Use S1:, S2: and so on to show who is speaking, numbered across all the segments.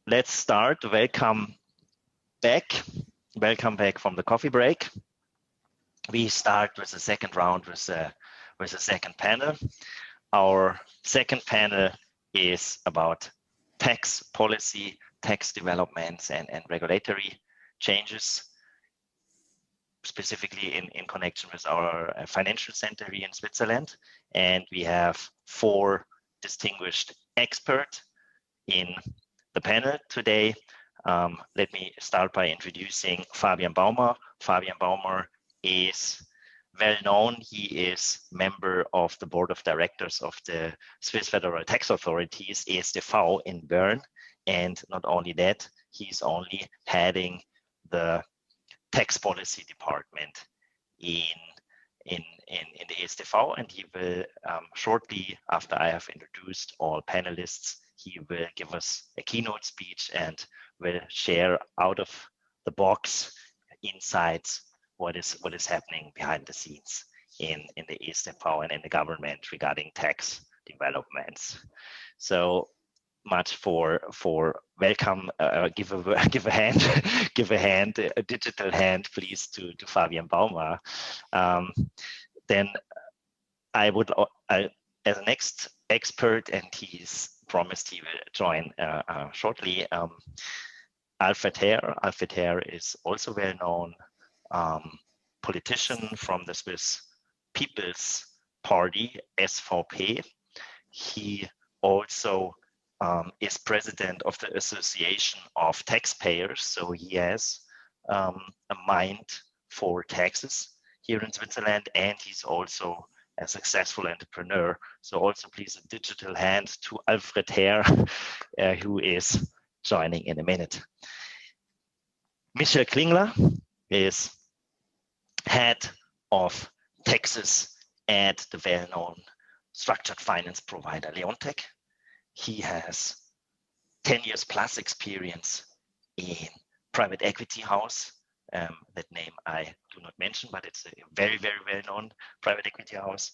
S1: let's start. Welcome back. Welcome back from the coffee break. We start with the second round with the second panel. Our second panel is about tax policy, tax developments, and regulatory changes, specifically in connection with our financial center here in Switzerland. And we have 4 distinguished experts in the panel today. Let me start by introducing Fabian Baumer. Fabian Baumer is well known. He is member of the board of directors of the Swiss Federal Tax Authorities, ESTV in Bern. And not only that, he's only heading the tax policy department in the ESTV, and he will shortly after I have introduced all panelists, he will give us a keynote speech and will share out of the box insights what is happening behind the scenes in the ESTV and in the government regarding tax developments. So much for welcome. Give a hand, a digital hand, please, to Fabian Baumer. Then I would, as a next expert, and he's promised he will join shortly, Alfred Heer. Alfred Heer is also well-known politician from the Swiss People's Party, SVP. He also is president of the Association of Taxpayers, so he has a mind for taxes here in Switzerland, and he's also a successful entrepreneur. So also please a digital hand to Alfred Heer, who is joining in a minute. Michel Klingler is head of taxes at the well-known structured finance provider Leonteq. He has 10 years plus experience in private equity house. That name I do not mention, but it's a very, very well-known private equity house.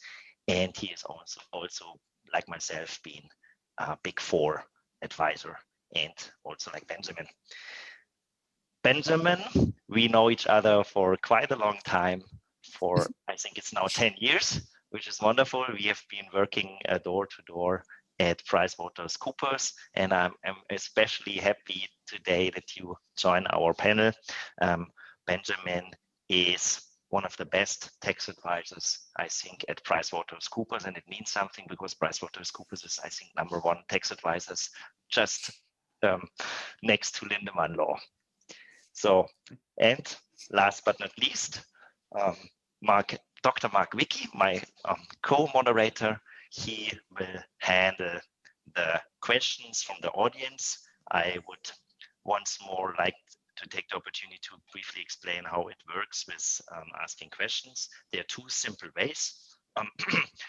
S1: And he is also like myself, been a Big Four advisor, and also like Benjamin. Benjamin, we know each other for quite a long time, for I think it's now 10 years, which is wonderful. We have been working door to door at PricewaterhouseCoopers, and I'm especially happy today that you join our panel. Benjamin is one of the best tax advisors, I think, at PricewaterhouseCoopers, and it means something because PricewaterhouseCoopers is, I think, #1 tax advisors, just next to Lindemann law. So, and last but not least, Dr. Marc Wicki, my co-moderator. He will handle the questions from the audience. I would once more like to take the opportunity to briefly explain how it works with asking questions. There are 2 simple ways.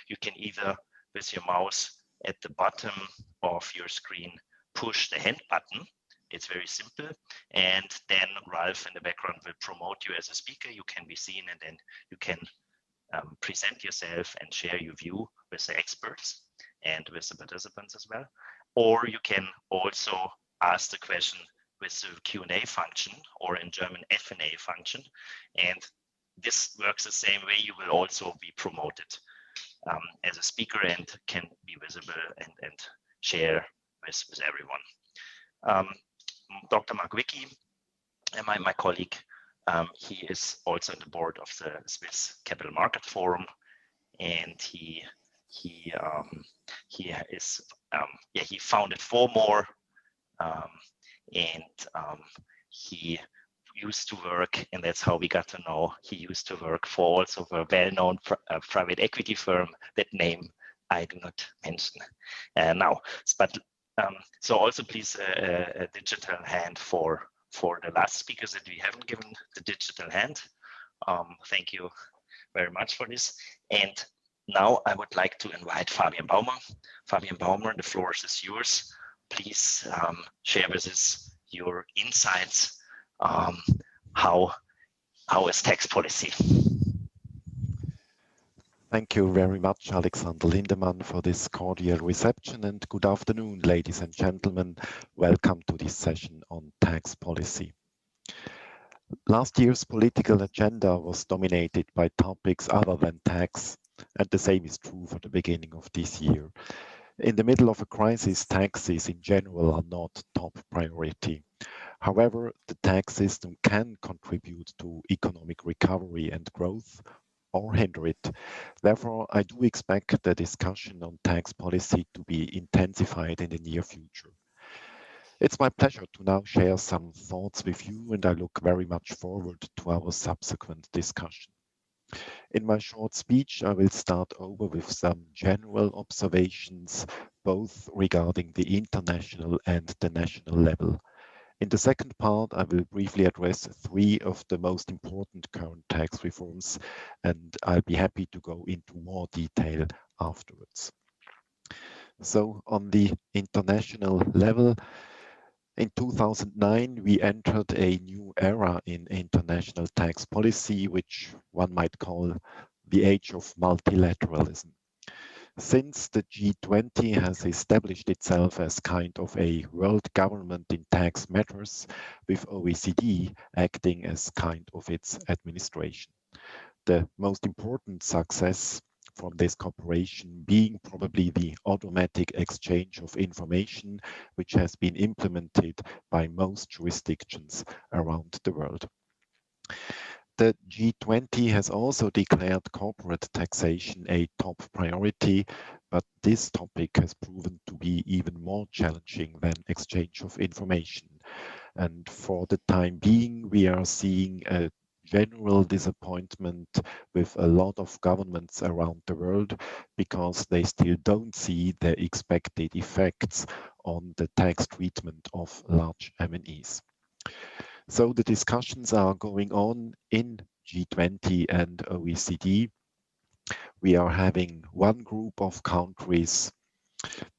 S1: You can either, with your mouse at the bottom of your screen, push the hand button. It's very simple. And then Ralph in the background will promote you as a speaker. You can be seen, and then you can present yourself and share your view with the experts and with the participants as well. Or you can also ask the question with the Q&A function, or in German F&A function. And this works the same way. You will also be promoted as a speaker and can be visible and share with everyone. Dr. Marc Wicki, my colleague, he is also on the board of the Swiss Capital Market Forum, and he founded 4 more, and he used to work, and that's how we got to know. He used to work for also a well-known private equity firm. That name I do not mention now, but so also please a digital hand for the last speakers that we haven't given the digital hand. Thank you very much for this. And now I would like to invite Fabian Baumer. Fabian Baumer, the floor is yours. Please share with us your insights. How is tax policy?
S2: Thank you very much, Alexander Lindemann, for this cordial reception, and good afternoon, ladies and gentlemen. Welcome to this session on tax policy. Last year's political agenda was dominated by topics other than tax, and the same is true for the beginning of this year. In the middle of a crisis, taxes in general are not top priority. However, the tax system can contribute to economic recovery and growth, or hinder it. Therefore, I do expect the discussion on tax policy to be intensified in the near future. It's my pleasure to now share some thoughts with you, and I look very much forward to our subsequent discussion. In my short speech, I will start over with some general observations, both regarding the international and the national level. In the second part, I will briefly address three of the most important current tax reforms, and I'll be happy to go into more detail afterwards. So on the international level, in 2009, we entered a new era in international tax policy, which one might call the age of multilateralism. Since the G20 has established itself as kind of a world government in tax matters, with OECD acting as kind of its administration. The most important success from this cooperation being probably the automatic exchange of information, which has been implemented by most jurisdictions around the world. The G20 has also declared corporate taxation a top priority, but this topic has proven to be even more challenging than exchange of information. And for the time being, we are seeing a general disappointment with a lot of governments around the world because they still don't see the expected effects on the tax treatment of large M&Es. So the discussions are going on in G20 and OECD. We are having one group of countries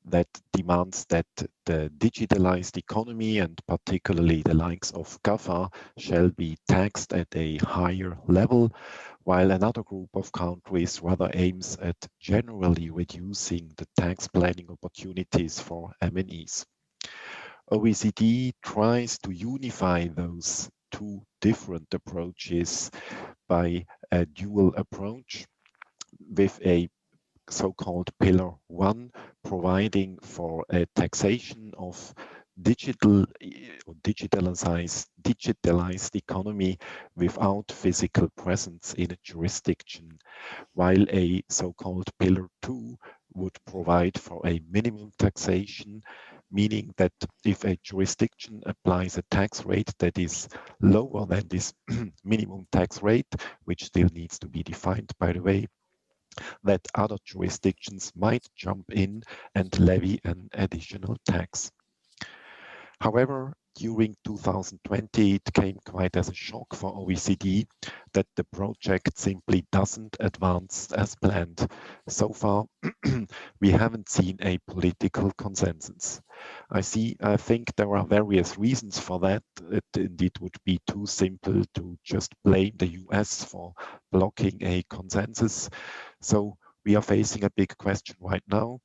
S2: that demands that the digitalized economy, and particularly the likes of GAFA, shall be taxed at a higher level, while another group of countries rather aims at generally reducing the tax planning opportunities for M&Es. OECD tries to unify those two different approaches by a dual approach with a so-called Pillar 1, providing for a taxation of digitalized economy without physical presence in a jurisdiction, while a so-called Pillar 2 would provide for a minimum taxation, meaning that if a jurisdiction applies a tax rate that is lower than this minimum tax rate, which still needs to be defined, by the way, that other jurisdictions might jump in and levy an additional tax. However, during 2020, it came quite as a shock for OECD that the project simply doesn't advance as planned. So far, we haven't seen a political consensus. I think there are various reasons for that. It would be too simple to just blame the US for blocking a consensus. So we are facing a big question right now.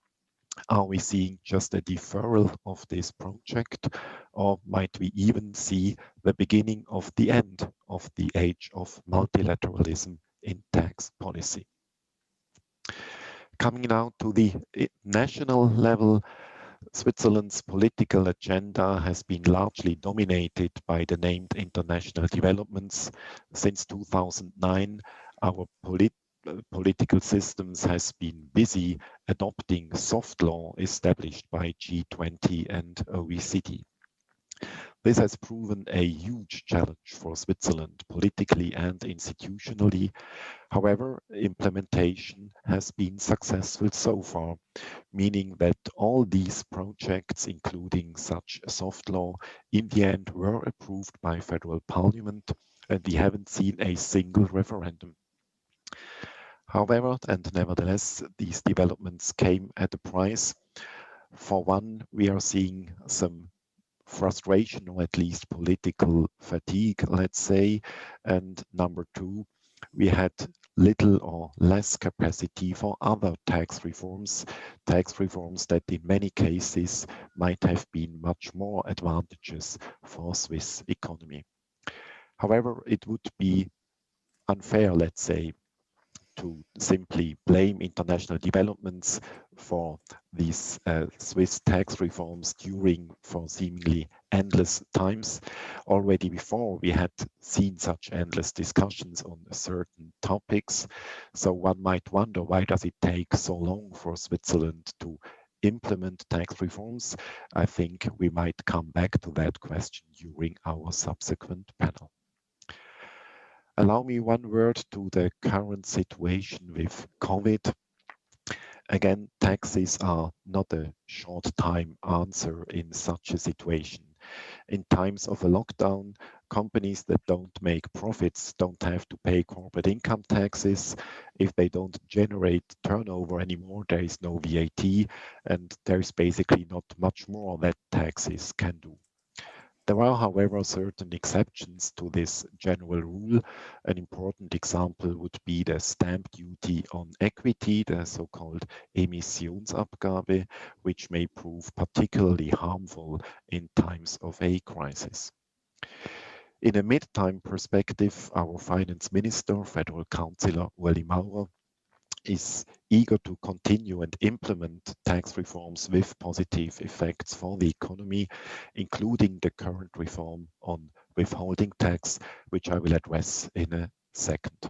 S2: Are we seeing just a deferral of this project, or might we even see the beginning of the end of the age of multilateralism in tax policy? Coming now to the national level, Switzerland's political agenda has been largely dominated by the named international developments. Since 2009, our political systems has been busy adopting soft law established by G20 and OECD. This has proven a huge challenge for Switzerland politically and institutionally. However, implementation has been successful so far, meaning that all these projects, including such soft law, in the end were approved by federal parliament, and we haven't seen a single referendum. However, and nevertheless, these developments came at a price. For one, we are seeing some frustration, or at least political fatigue, let's say. And number two, we had little or less capacity for other tax reforms that in many cases might have been much more advantageous for Swiss economy. However, it would be unfair, let's say, to simply blame international developments for these Swiss tax reforms during for seemingly endless times. Already before, we had seen such endless discussions on certain topics. So one might wonder, why does it take so long for Switzerland to implement tax reforms? I think we might come back to that question during our subsequent panel. Allow me one word to the current situation with COVID. Again, taxes are not a short-time answer in such a situation. In times of a lockdown, companies that don't make profits don't have to pay corporate income taxes. If they don't generate turnover anymore, there is no VAT, and there is basically not much more that taxes can do. There are, however, certain exceptions to this general rule. An important example would be the stamp duty on equity, the so-called Emissionsabgabe, which may prove particularly harmful in times of a crisis. In a mid-time perspective, our finance minister, Federal Councillor Ueli Maurer, is eager to continue and implement tax reforms with positive effects for the economy, including the current reform on withholding tax, which I will address in a second.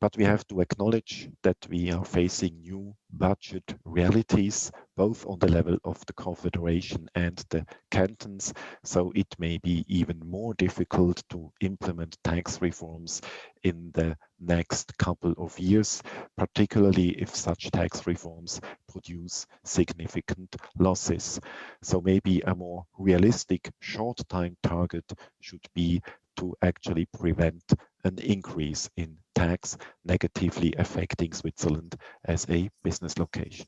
S2: But we have to acknowledge that we are facing new budget realities, both on the level of the Confederation and the cantons, so it may be even more difficult to implement tax reforms in the next couple of years, particularly if such tax reforms produce significant losses. So maybe a more realistic short-time target should be to actually prevent an increase in tax negatively affecting Switzerland as a business location.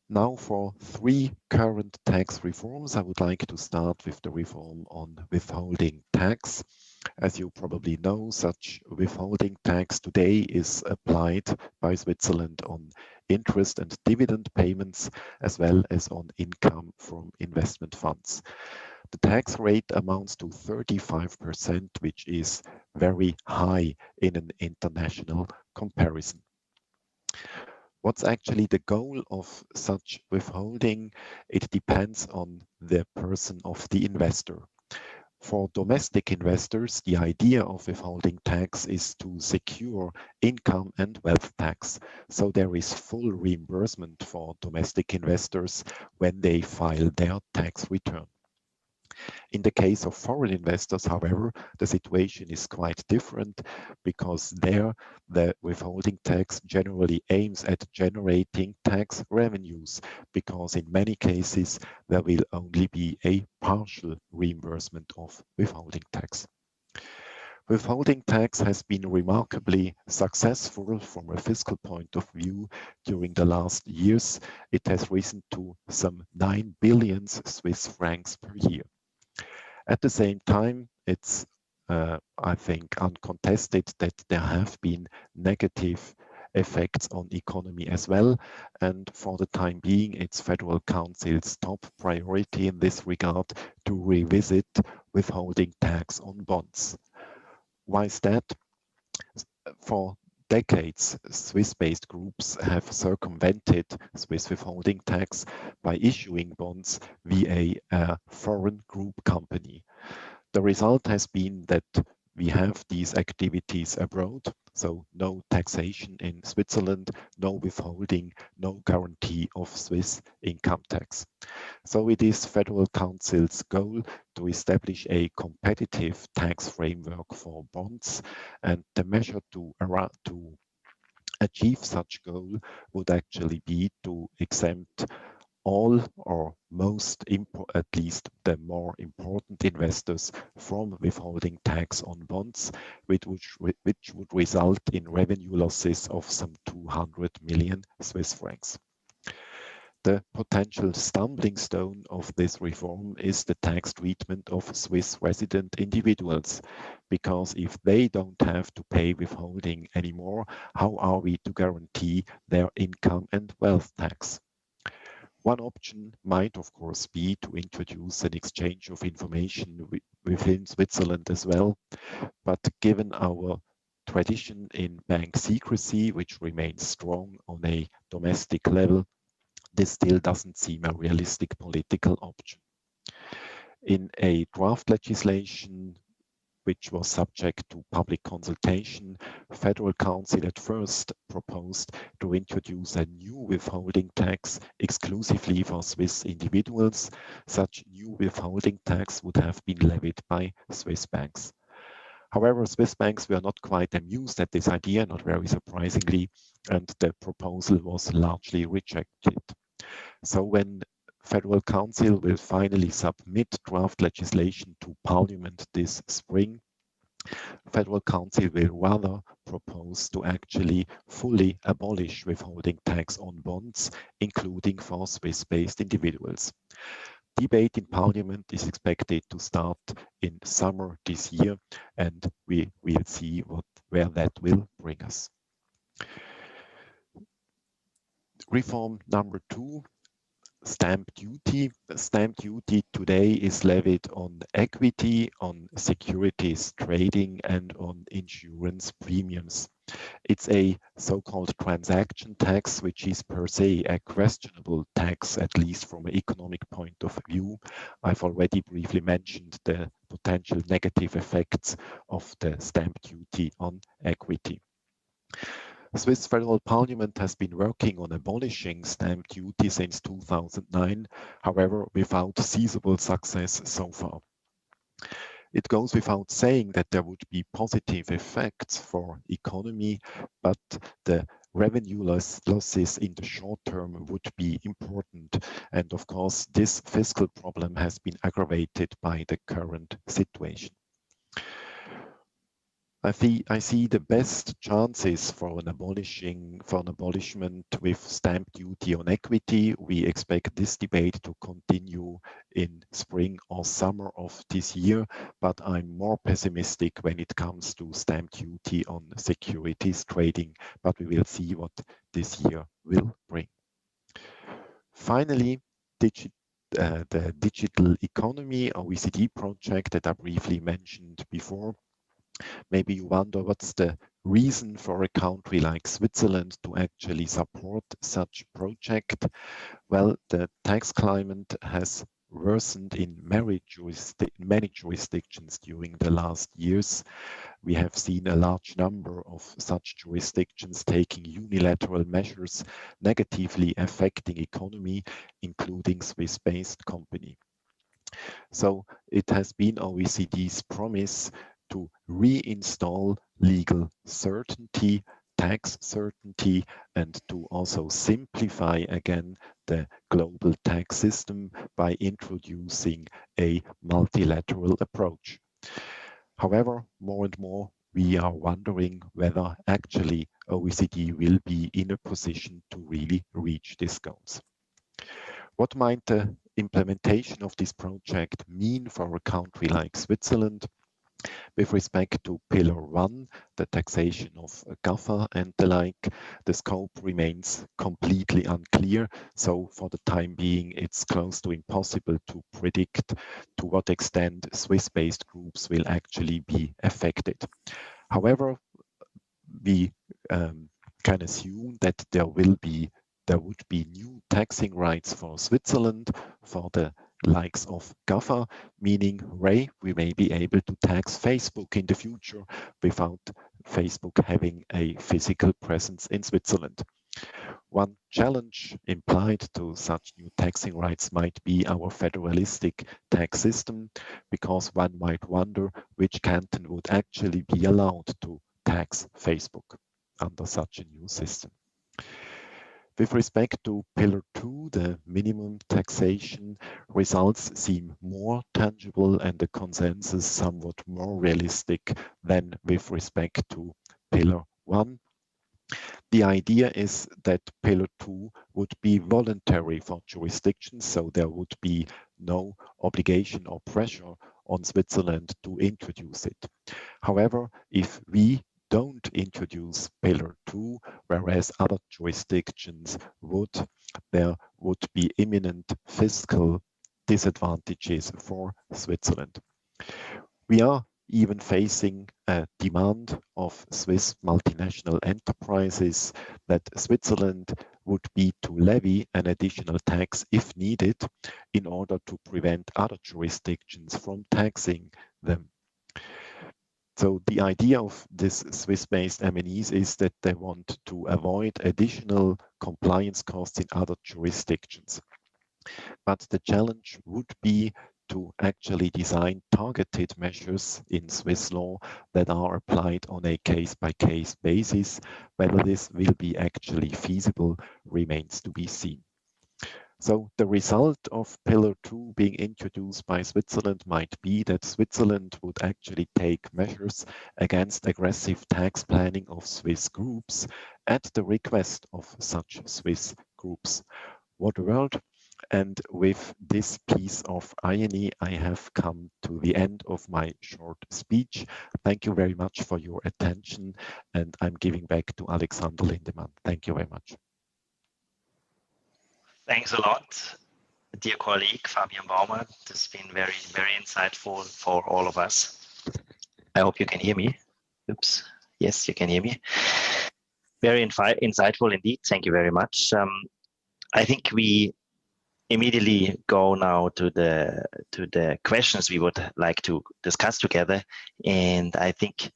S2: Now for three current tax reforms, I would like to start with the reform on withholding tax. As you probably know, such withholding tax today is applied by Switzerland on interest and dividend payments, as well as on income from investment funds. The tax rate amounts to 35%, which is very high in an international comparison. What's actually the goal of such withholding? It depends on the person of the investor. For domestic investors, the idea of withholding tax is to secure income and wealth tax. So there is full reimbursement for domestic investors when they file their tax return. In the case of foreign investors, however, the situation is quite different because there the withholding tax generally aims at generating tax revenues, because in many cases there will only be a partial reimbursement of withholding tax. Withholding tax has been remarkably successful from a fiscal point of view during the last years. It has risen to some 9 billion Swiss francs per year. At the same time, it's, I think, uncontested that there have been negative effects on economy as well. And for the time being, it's Federal Council's top priority in this regard to revisit withholding tax on bonds. Why is that? For decades, Swiss-based groups have circumvented Swiss withholding tax by issuing bonds via a foreign group company. The result has been that we have these activities abroad, so no taxation in Switzerland, no withholding, no guarantee of Swiss income tax. So it is Federal Council's goal to establish a competitive tax framework for bonds, and the measure to achieve such goal would actually be to exempt all or most, at least the more important investors from withholding tax on bonds, which would result in revenue losses of some 200 million Swiss francs. The potential stumbling stone of this reform is the tax treatment of Swiss resident individuals, because if they don't have to pay withholding anymore, how are we to guarantee their income and wealth tax? One option might, of course, be to introduce an exchange of information within Switzerland as well, but given our tradition in bank secrecy, which remains strong on a domestic level, this still doesn't seem a realistic political option. In a draft legislation which was subject to public consultation, Federal Council at first proposed to introduce a new withholding tax exclusively for Swiss individuals. Such new withholding tax would have been levied by Swiss banks. However, Swiss banks were not quite amused at this idea, not very surprisingly, and the proposal was largely rejected. So when Federal Council will finally submit draft legislation to Parliament this spring, Federal Council will rather propose to actually fully abolish withholding tax on bonds, including for Swiss-based individuals. Debate in Parliament is expected to start in summer this year, and we will see where that will bring us. Reform number 2, stamp duty. Stamp duty today is levied on equity, on securities trading, and on insurance premiums. It's a so-called transaction tax, which is per se a questionable tax, at least from an economic point of view. I've already briefly mentioned the potential negative effects of the stamp duty on equity. The Swiss Federal Parliament has been working on abolishing stamp duty since 2009, however, without seizable success so far. It goes without saying that there would be positive effects for economy, but the revenue losses in the short term would be important. And of course, this fiscal problem has been aggravated by the current situation. I see the best chances for an abolishment with stamp duty on equity. We expect this debate to continue in spring or summer of this year, but I'm more pessimistic when it comes to stamp duty on securities trading, but we will see what this year will bring. Finally, the digital economy OECD project that I briefly mentioned before. Maybe you wonder what's the reason for a country like Switzerland to actually support such project. Well, the tax climate has worsened in many jurisdictions during the last years. We have seen a large number of such jurisdictions taking unilateral measures negatively affecting economy, including Swiss-based company. So it has been OECD's promise to reinstall legal certainty, tax certainty, and to also simplify again the global tax system by introducing a multilateral approach. However, more and more we are wondering whether actually OECD will be in a position to really reach these goals. What might the implementation of this project mean for a country like Switzerland? With respect to Pillar 1, the taxation of GAFA and the like, the scope remains completely unclear. So for the time being, it's close to impossible to predict to what extent Swiss-based groups will actually be affected. However, we can assume that there would be new taxing rights for Switzerland for the likes of GAFA, meaning we may be able to tax Facebook in the future without Facebook having a physical presence in Switzerland. One challenge implied to such new taxing rights might be our federalistic tax system, because one might wonder which canton would actually be allowed to tax Facebook under such a new system. With respect to Pillar 2, the minimum taxation, results seem more tangible and the consensus somewhat more realistic than with respect to Pillar 1. The idea is that Pillar 2 would be voluntary for jurisdictions, so there would be no obligation or pressure on Switzerland to introduce it. However, if we don't introduce Pillar 2, whereas other jurisdictions would, there would be imminent fiscal disadvantages for Switzerland. We are even facing a demand of Swiss multinational enterprises that Switzerland would be to levy an additional tax if needed in order to prevent other jurisdictions from taxing them. So the idea of this Swiss-based MNEs is that they want to avoid additional compliance costs in other jurisdictions. But the challenge would be to actually design targeted measures in Swiss law that are applied on a case-by-case basis. Whether this will be actually feasible remains to be seen. So the result of Pillar 2 being introduced by Switzerland might be that Switzerland would actually take measures against aggressive tax planning of Swiss groups at the request of such Swiss groups. What a world! And with this piece of irony, I have come to the end of my short speech. Thank you very much for your attention, and I'm giving back to Alexander Lindemann. Thank you very much.
S1: Thanks a lot, dear colleague Fabian Baumer. This has been very, very insightful for all of us. I hope you can hear me. Oops. Yes, you can hear me. Very insightful indeed. Thank you very much. I think we immediately go now to the questions we would like to discuss together. And I think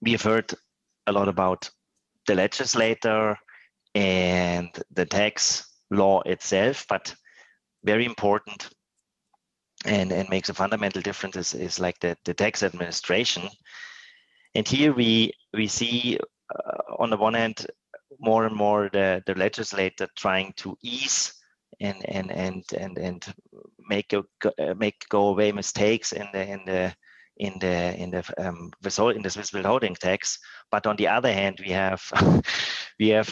S1: we have heard a lot about the legislator and the tax law itself, but very important and makes a fundamental difference is like the tax administration. And here we see on the one hand more and more the legislator trying to ease and make go away mistakes in the Swiss withholding tax. But on the other hand, we have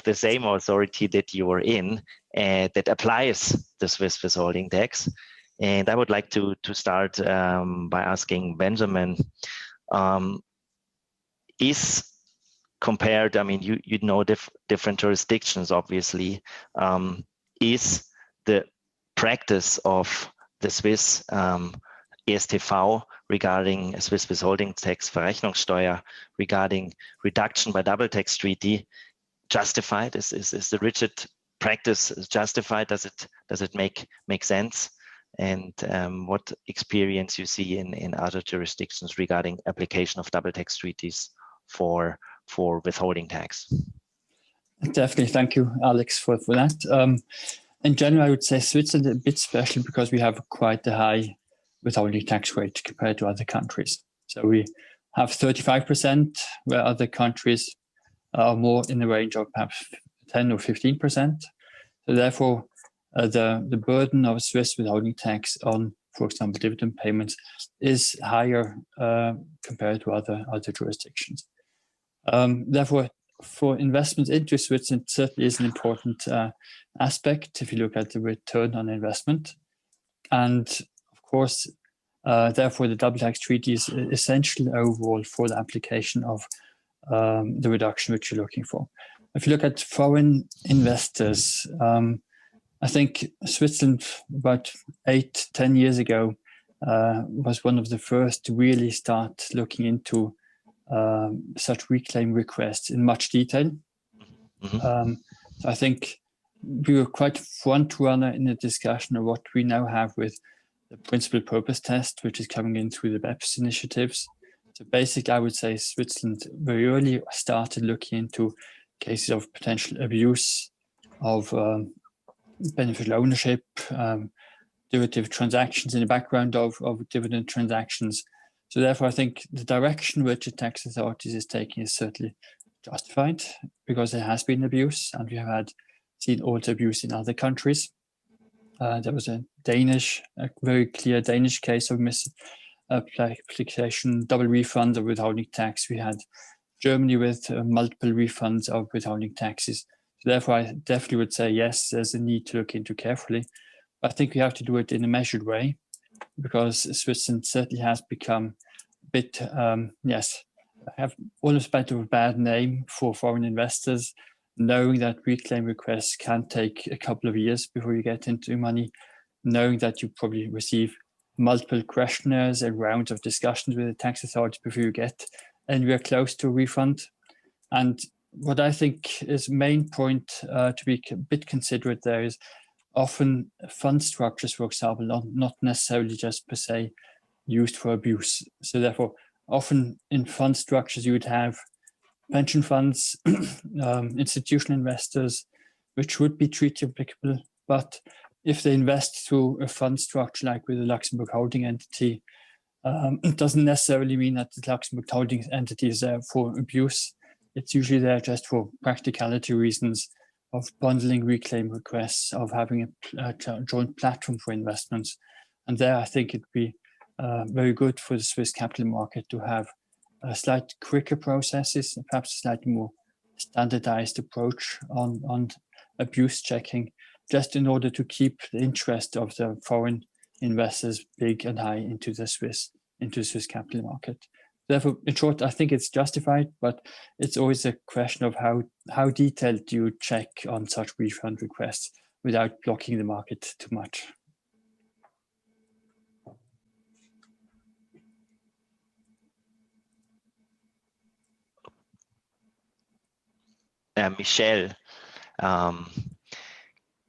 S1: the same authority that you are in that applies the Swiss withholding tax. And I would like to start by asking Benjamin, is compared, I mean, you know different jurisdictions, obviously, is the practice of the Swiss ESTV regarding Swiss withholding tax, Verrechnungssteuer, regarding reduction by double tax treaty justified? Is the rigid practice justified? Does it make sense? And what experience you see in other jurisdictions regarding application of double tax treaties for withholding tax?
S3: Definitely, thank you, Alex, for that. In general, I would say Switzerland is a bit special because we have quite a high withholding tax rate compared to other countries. So we have 35%, where other countries are more in the range of perhaps 10 or 15%. So therefore, the burden of Swiss withholding tax on, for example, dividend payments is higher compared to other jurisdictions. Therefore, for investments into Switzerland, it certainly is an important aspect if you look at the return on investment. And of course, therefore, the double tax treaty is essential overall for the application of the reduction which you're looking for. If you look at foreign investors, I think Switzerland about 8-10 years ago was one of the first to really start looking into such reclaim requests in much detail. So I think we were quite front runner in the discussion of what we now have with the principal purpose test, which is coming in through the BEPS initiatives. So basically, I would say Switzerland very early started looking into cases of potential abuse of beneficial ownership, derivative transactions in the background of dividend transactions. So therefore, I think the direction which the tax authorities is taking is certainly justified because there has been abuse, and we have seen also abuse in other countries. There was a very clear Danish case of misapplication, double refund of withholding tax. We had Germany with multiple refunds of withholding taxes. So therefore, I definitely would say, yes, there's a need to look into carefully. But I think we have to do it in a measured way, because Switzerland certainly has become a bit, have almost a bit of a bad name for foreign investors, knowing that reclaim requests can take a couple of years before you get into money, knowing that you probably receive multiple questionnaires and rounds of discussions with the tax authorities before you get anywhere close to a refund. And what I think is main point to be a bit considerate there is often fund structures, for example, not necessarily just per se used for abuse. So therefore, often in fund structures, you would have pension funds, institutional investors, which would be treaty applicable. But if they invest through a fund structure like with a Luxembourg holding entity, it doesn't necessarily mean that the Luxembourg holding entity is there for abuse. It's usually there just for practicality reasons of bundling reclaim requests, of having a joint platform for investments. And there, I think it'd be very good for the Swiss capital market to have slight quicker processes, perhaps a slightly more standardized approach on abuse checking, just in order to keep the interest of the foreign investors big and high into the Swiss capital market. Therefore, in short, I think it's justified, but it's always a question of how detailed do you check on such refund requests without blocking the market too much.
S1: Michel,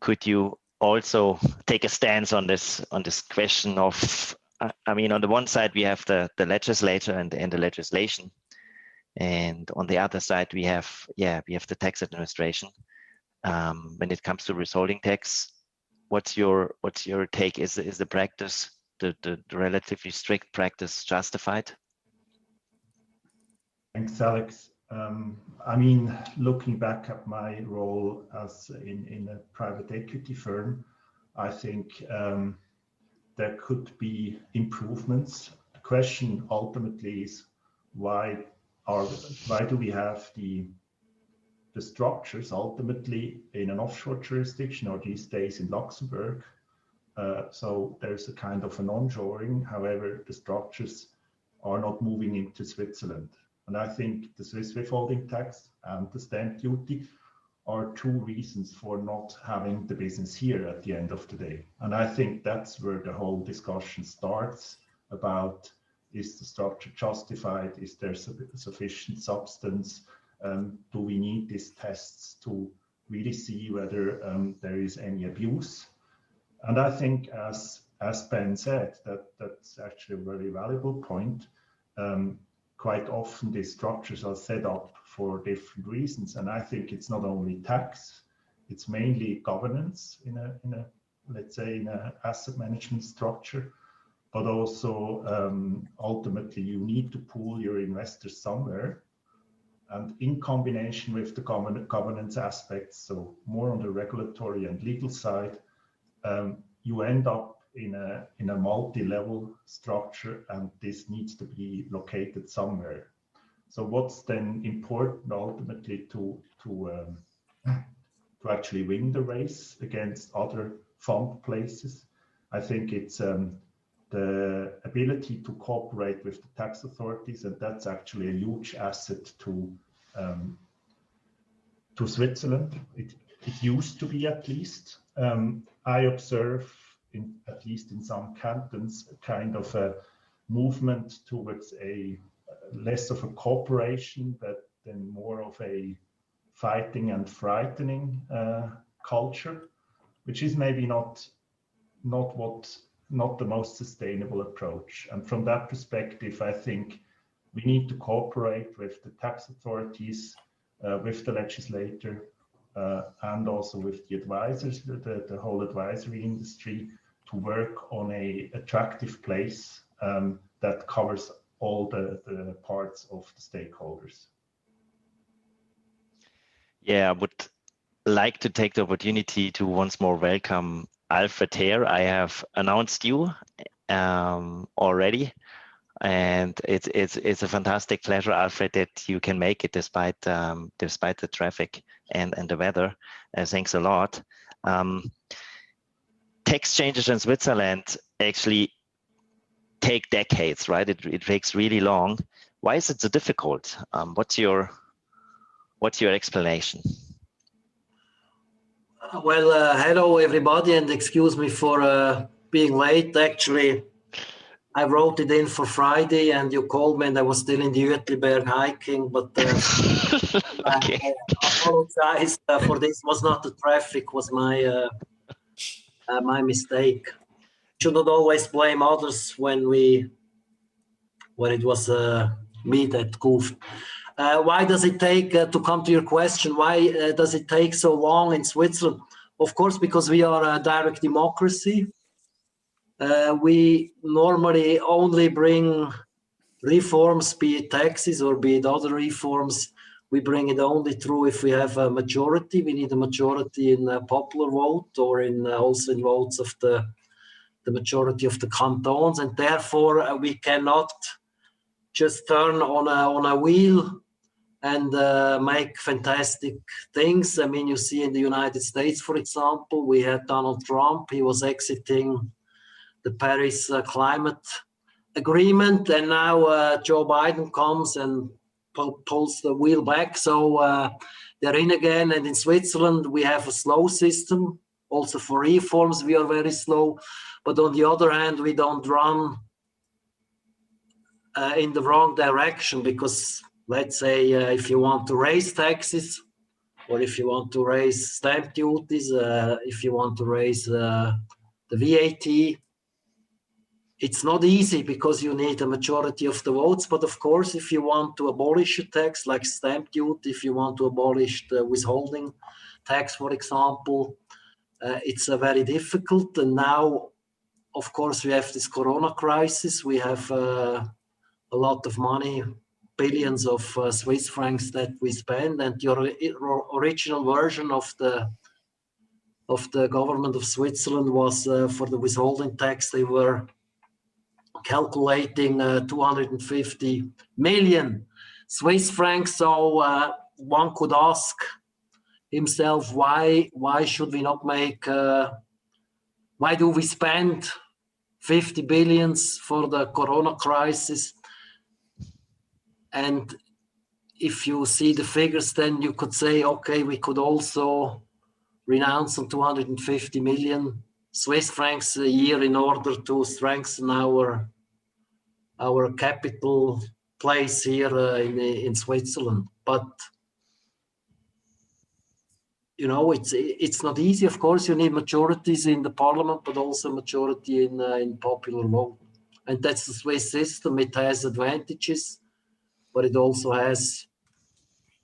S1: could you also take a stance on this question of, I mean, on the one side we have the legislator and the legislation, and on the other side we have the tax administration. When it comes to withholding tax, what's your take? Is the practice, the relatively strict practice, justified?
S4: Thanks, Alex. I mean, looking back at my role as in a private equity firm, I think there could be improvements. The question ultimately is why do we have the structures ultimately in an offshore jurisdiction, or these days in Luxembourg? So there's a kind of an onshoring. However, the structures are not moving into Switzerland. And I think the Swiss withholding tax and the stamp duty are two reasons for not having the business here at the end of the day. And I think that's where the whole discussion starts about, is the structure justified? Is there sufficient substance? Do we need these tests to really see whether there is any abuse? And I think, as Ben said, that's actually a very valuable point. Quite often these structures are set up for different reasons, and I think it's not only tax, it's mainly governance in a let's say in an asset management structure, but also ultimately you need to pool your investors somewhere, and in combination with the governance aspects, so more on the regulatory and legal side, you end up in a multi-level structure, and this needs to be located somewhere. So what's then important ultimately to actually win the race against other fund places? I think it's the ability to cooperate with the tax authorities, and that's actually a huge asset to Switzerland. It used to be, at least. I observe, at least in some cantons, a kind of a movement towards a less of a cooperation, but then more of a fighting and frightening culture, which is maybe not the most sustainable approach. And from that perspective, I think we need to cooperate with the tax authorities, with the legislator, and also with the advisors, the whole advisory industry, to work on an attractive place that covers all the parts of the stakeholders.
S1: Yeah, I would like to take the opportunity to once more welcome Alfred Heer. I have announced you already. And it's a fantastic pleasure, Alfred, that you can make it despite the traffic and the weather. Thanks a lot. Tax changes in Switzerland actually take decades, right? It takes really long. Why is it so difficult? What's your explanation?
S5: Well, hello everybody, and excuse me for being late. Actually, I wrote it in for Friday, and you called me, and I was still in the Uetliberg hiking. But
S1: Okay.
S5: I apologize for this. Was not the traffic, was my my mistake. Should not always blame others when it was me that goofed. Why does it take, to come to your question, why does it take so long in Switzerland? Of course, because we are a direct democracy. We normally only bring reforms, be it taxes or be it other reforms. We bring it only through if we have a majority. We need a majority in a popular vote or in also in votes of the majority of the cantons, and therefore we cannot just turn on a wheel and make fantastic things. I mean, you see in the United States, for example, we had Donald Trump. He was exiting the Paris climate agreement, and now Joe Biden comes and pulls the wheel back. So they're in again. And in Switzerland, we have a slow system. Also for reforms, we are very slow. But on the other hand, we don't run in the wrong direction, because let's say if you want to raise taxes, or if you want to raise stamp duties, if you want to raise the VAT, it's not easy because you need a majority of the votes. But of course, if you want to abolish a tax like stamp duty, if you want to abolish the withholding tax, for example, it's very difficult. And now, of course, we have this Corona crisis. We have a lot of money, billions of Swiss francs that we spend, and the original version of the government of Switzerland was for the withholding tax. They were calculating 250 million Swiss francs. So one could ask himself, why should we not make? Why do we spend 50 billions for the Corona crisis? And if you see the figures, then you could say, okay, we could also renounce on 250 million Swiss francs a year in order to strengthen our capital place here in Switzerland. But you know, it's not easy. Of course, you need majorities in the parliament, but also majority in popular vote. And that's the Swiss system. It has advantages, but it also has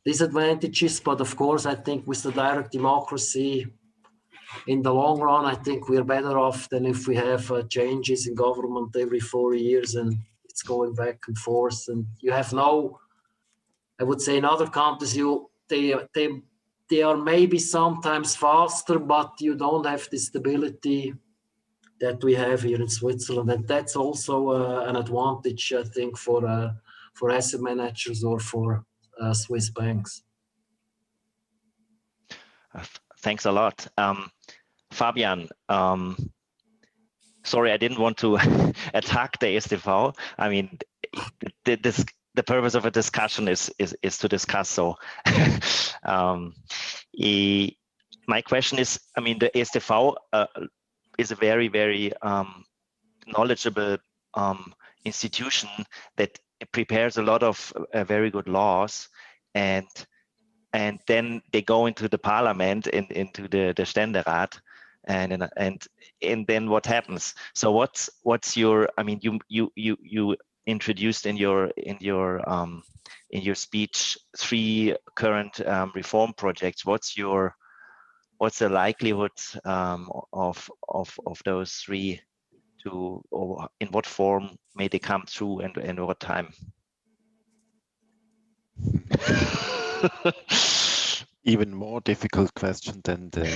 S5: disadvantages. But of course, I think with the direct democracy, in the long run, I think we're better off than if we have changes in government every 4 years and it's going back and forth. And you have no, I would say in other countries, they are maybe sometimes faster, but you don't have the stability that we have here in Switzerland. And that's also an advantage, I think, for asset managers or for Swiss banks.
S1: Thanks a lot. Fabian, sorry, I didn't want to attack the ESTV. I mean, the purpose of a discussion is to discuss. So my question is, I mean, the ESTV is a very, very knowledgeable institution that prepares a lot of very good laws, and then they go into the parliament and into the Nationalrat, and then what happens? So what's your? I mean, you introduced in your speech 3 current reform projects. What's the likelihood of those 3 to, or in what form may they come through, and what time?
S2: Even more difficult question than the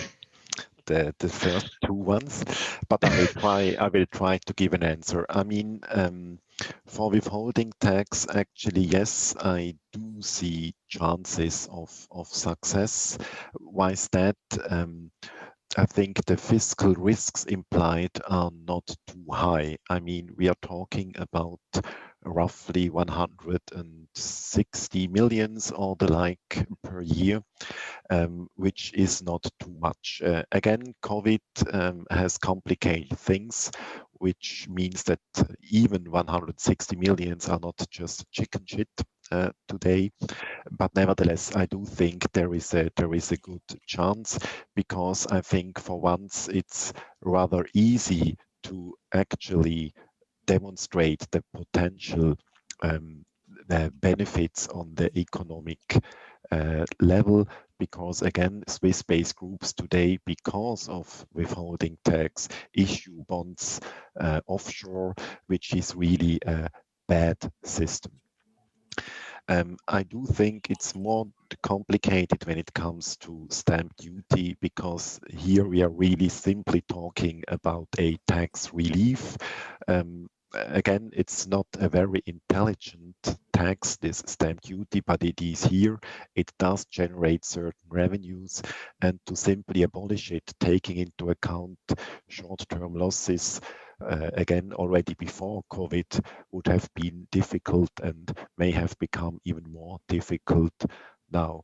S2: the first two ones, but I will try to give an answer. I mean, for withholding tax, actually, yes, I do see chances of success. Why is that? I think the fiscal risks implied are not too high. I mean, we are talking about roughly 160 millions or the like per year, which is not too much. Again, COVID has complicated things, which means that even 160 millions are not just chicken shit today. But nevertheless, I do think there is a good chance, because I think for once it's rather easy to actually demonstrate the potential the benefits on the economic level, because again, Swiss-based groups today, because of withholding tax, issue bonds offshore, which is really a bad system. I do think it's more complicated when it comes to stamp duty, because here we are really simply talking about a tax relief. Again, it's not a very intelligent tax, this stamp duty, but it is here. It does generate certain revenues, and to simply abolish it, taking into account short-term losses, again, already before COVID, would have been difficult and may have become even more difficult now.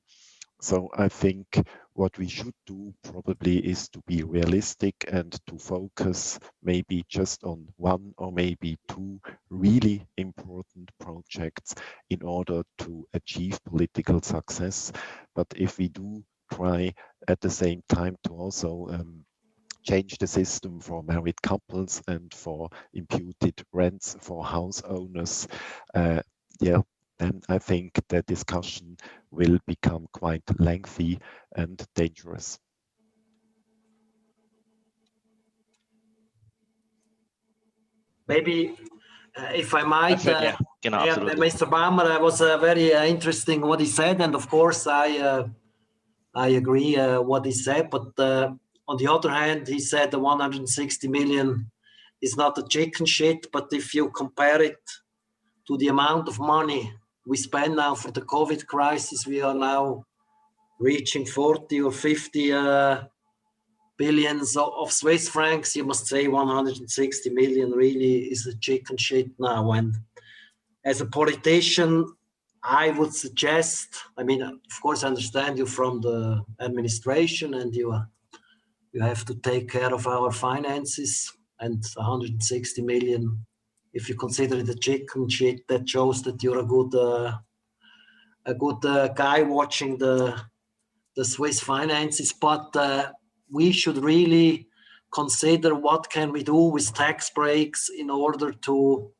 S2: So I think what we should do probably is to be realistic and to focus maybe just on one or maybe two really important projects in order to achieve political success. But if we do try at the same time to also change the system for married couples and for imputed rents for house owners, then I think the discussion will become quite lengthy and dangerous.
S5: Maybe if I might, Mr. Baumer, was very interesting what he said, and of course I agree what he said. But on the other hand, he said the 160 million is not a chicken shit. But if you compare it to the amount of money we spend now for the COVID crisis, we are now reaching 40 or 50 billions of Swiss francs. You must say 160 million really is a chicken shit now. And as a politician, I would suggest, I mean, of course, I understand you from the administration and you have to take care of our finances, and 160 million, if you consider it a chicken shit, that shows that you're a good guy watching the Swiss finances. But we should really consider what can we do with tax breaks in order to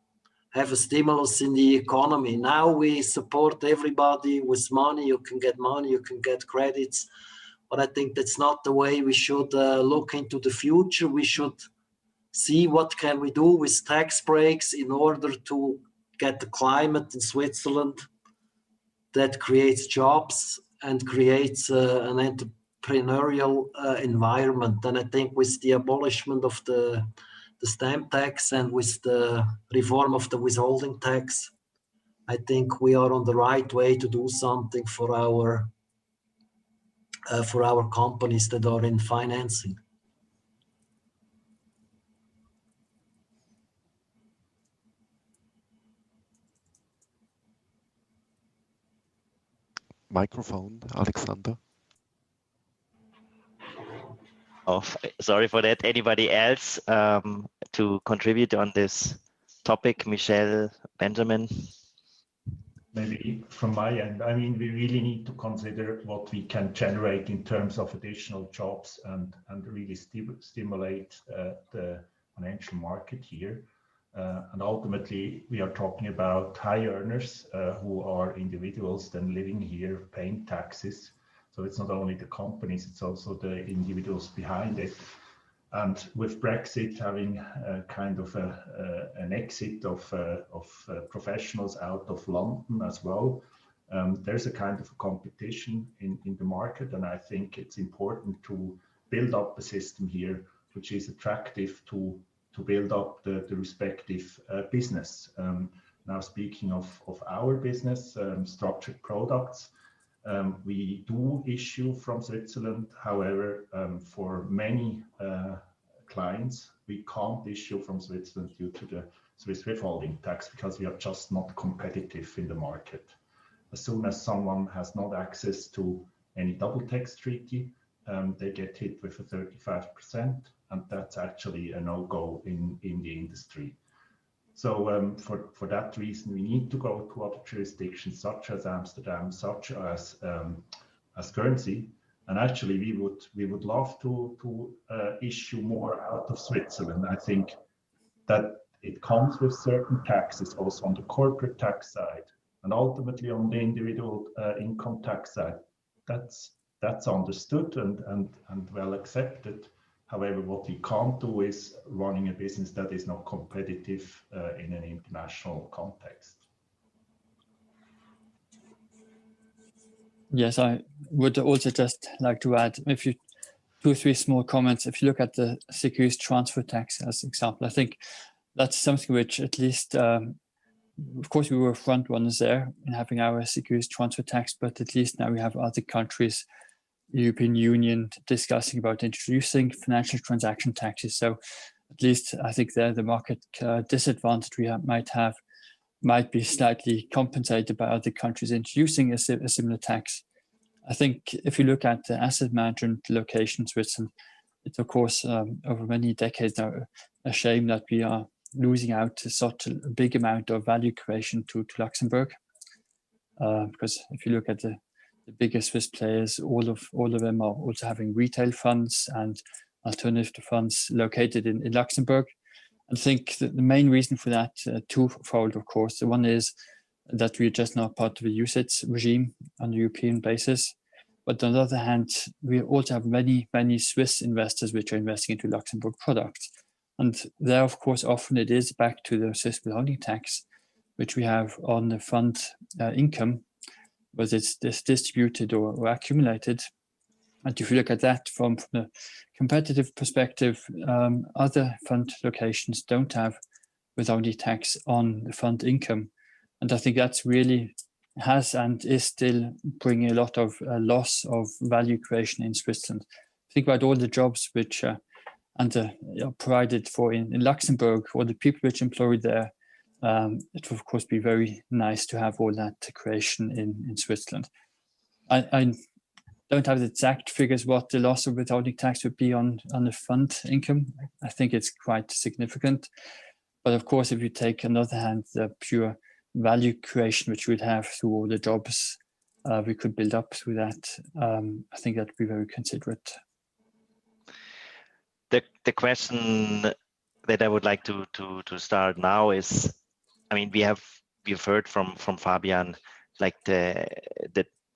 S5: have a stimulus in the economy. Now we support everybody with money. You can get money, you can get credits. But I think that's not the way we should look into the future. We should see what can we do with tax breaks in order to get the climate in Switzerland that creates jobs and creates an entrepreneurial environment. And I think with the abolishment of the stamp tax and with the reform of the withholding tax, I think we are on the right way to do something for our companies that are in financing.
S2: Microphone, Alexander.
S1: Oh, sorry for that. Anybody else to contribute on this topic? Michel, Benjamin?
S4: Maybe from my end, I mean, we really need to consider what we can generate in terms of additional jobs and really stimulate the financial market here. And ultimately, we are talking about high earners who are individuals then living here paying taxes. So it's not only the companies, it's also the individuals behind it. And with Brexit having kind of an exit of professionals out of London as well, there's a kind of a competition in the market. And I think it's important to build up a system here which is attractive to build up the respective business. Now speaking of our business, structured products, we do issue from Switzerland. However, for many clients, we can't issue from Switzerland due to the Swiss withholding tax because we are just not competitive in the market. As soon as someone has not access to any double tax treaty, they get hit with a 35%, and that's actually a no-go in the industry. So for that reason, we need to go to other jurisdictions such as Amsterdam, such as Guernsey, and actually we would love to issue more out of Switzerland. I think that it comes with certain taxes also on the corporate tax side and ultimately on the individual income tax side. That's understood and well accepted. However, what we can't do is running a business that is not competitive in an international context.
S3: Yes, I would also just like to add two or three small comments. If you look at the securities transfer tax as an example, I think that's something which at least, of course, we were front runners there in having our securities transfer tax, but at least now we have other countries, European Union, discussing about introducing financial transaction taxes. So at least I think there the market disadvantage we might be slightly compensated by other countries introducing a similar tax. I think if you look at the asset management location in Switzerland, it's of course over many decades now a shame that we are losing out to such a big amount of value creation to Luxembourg. Because if you look at the biggest Swiss players, all of them are also having retail funds and alternative funds located in Luxembourg. I think that the main reason for that, twofold, of course. The one is that we are just not part of the UCITS regime on a European basis. But on the other hand, we also have many Swiss investors which are investing into Luxembourg products. And there, of course, often it is back to the Swiss withholding tax, which we have on the fund income, whether it's distributed or accumulated. And if you look at that from a competitive perspective, other fund locations don't have withholding tax on the fund income. And I think that's really has and is still bringing a lot of loss of value creation in Switzerland. Think about all the jobs which are provided for in Luxembourg, or the people which are employed there. It will of course be very nice to have all that creation in Switzerland. I don't have the exact figures what the loss of withholding tax would be on the fund income. I think it's quite significant. But of course, if you take on the other hand the pure value creation which we'd have through all the jobs we could build up through that, I think that would be very considerate.
S1: The question that I would like to start now is, I mean, we've heard from Fabian, like the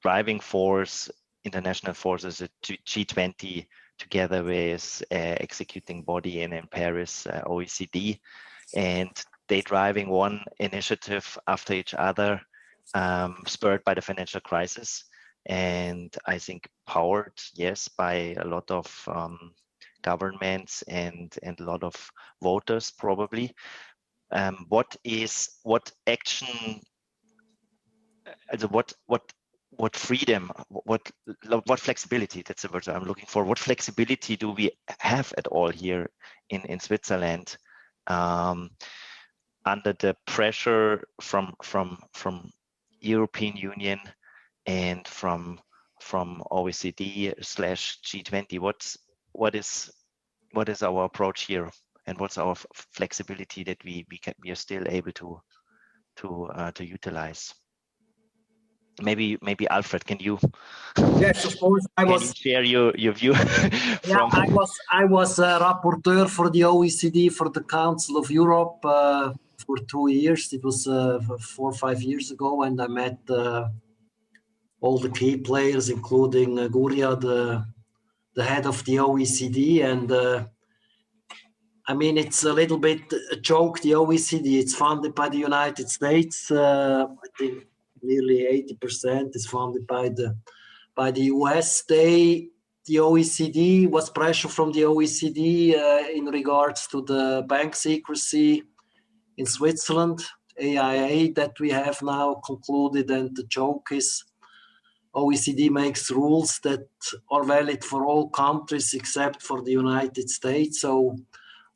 S1: driving force, international forces, the G20 together with executing body in Paris, OECD, and they driving one initiative after each other, spurred by the financial crisis, and I think powered, yes, by a lot of governments and a lot of voters probably. What action, what freedom, what flexibility, that's the word I'm looking for. What flexibility do we have at all here in Switzerland under the pressure from European Union and from OECD/G20? What is our approach here, and what's our flexibility that we are still able to utilize? Maybe Alfred, can you?
S5: Yes, of course.
S1: Can you share your view?
S5: Yeah, I was a rapporteur for the OECD for the Council of Europe for 2 years. It was 4 or 5 years ago, and I met all the key players, including Guria, the head of the OECD, and I mean, it's a little bit a joke. The OECD, it's funded by the United States. I think nearly 80% is funded by the US. They the OECD, was pressure from the OECD in regards to the bank secrecy in Switzerland, AIA, that we have now concluded. And the joke is OECD makes rules that are valid for all countries except for the United States. So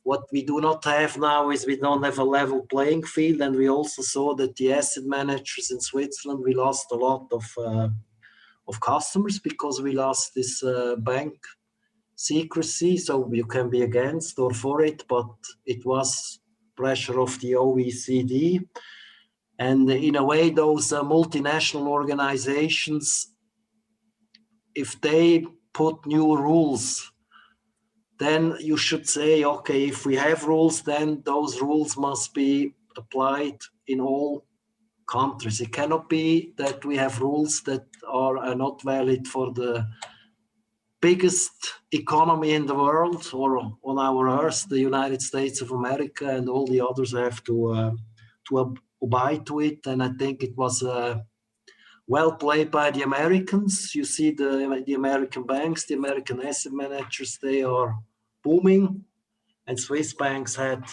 S5: what we do not have now is we don't have a level playing field. And we also saw that the asset managers in Switzerland, we lost a lot of customers because we lost this bank secrecy. So you can be against or for it, but it was pressure of the OECD. And in a way, those multinational organizations, if they put new rules, then you should say, okay, if we have rules, then those rules must be applied in all countries. It cannot be that we have rules that are not valid for the biggest economy in the world or on our earth, the United States of America, and all the others have to abide to it. And I think it was well played by the Americans. You see the American banks, the American asset managers, they are booming, and Swiss banks had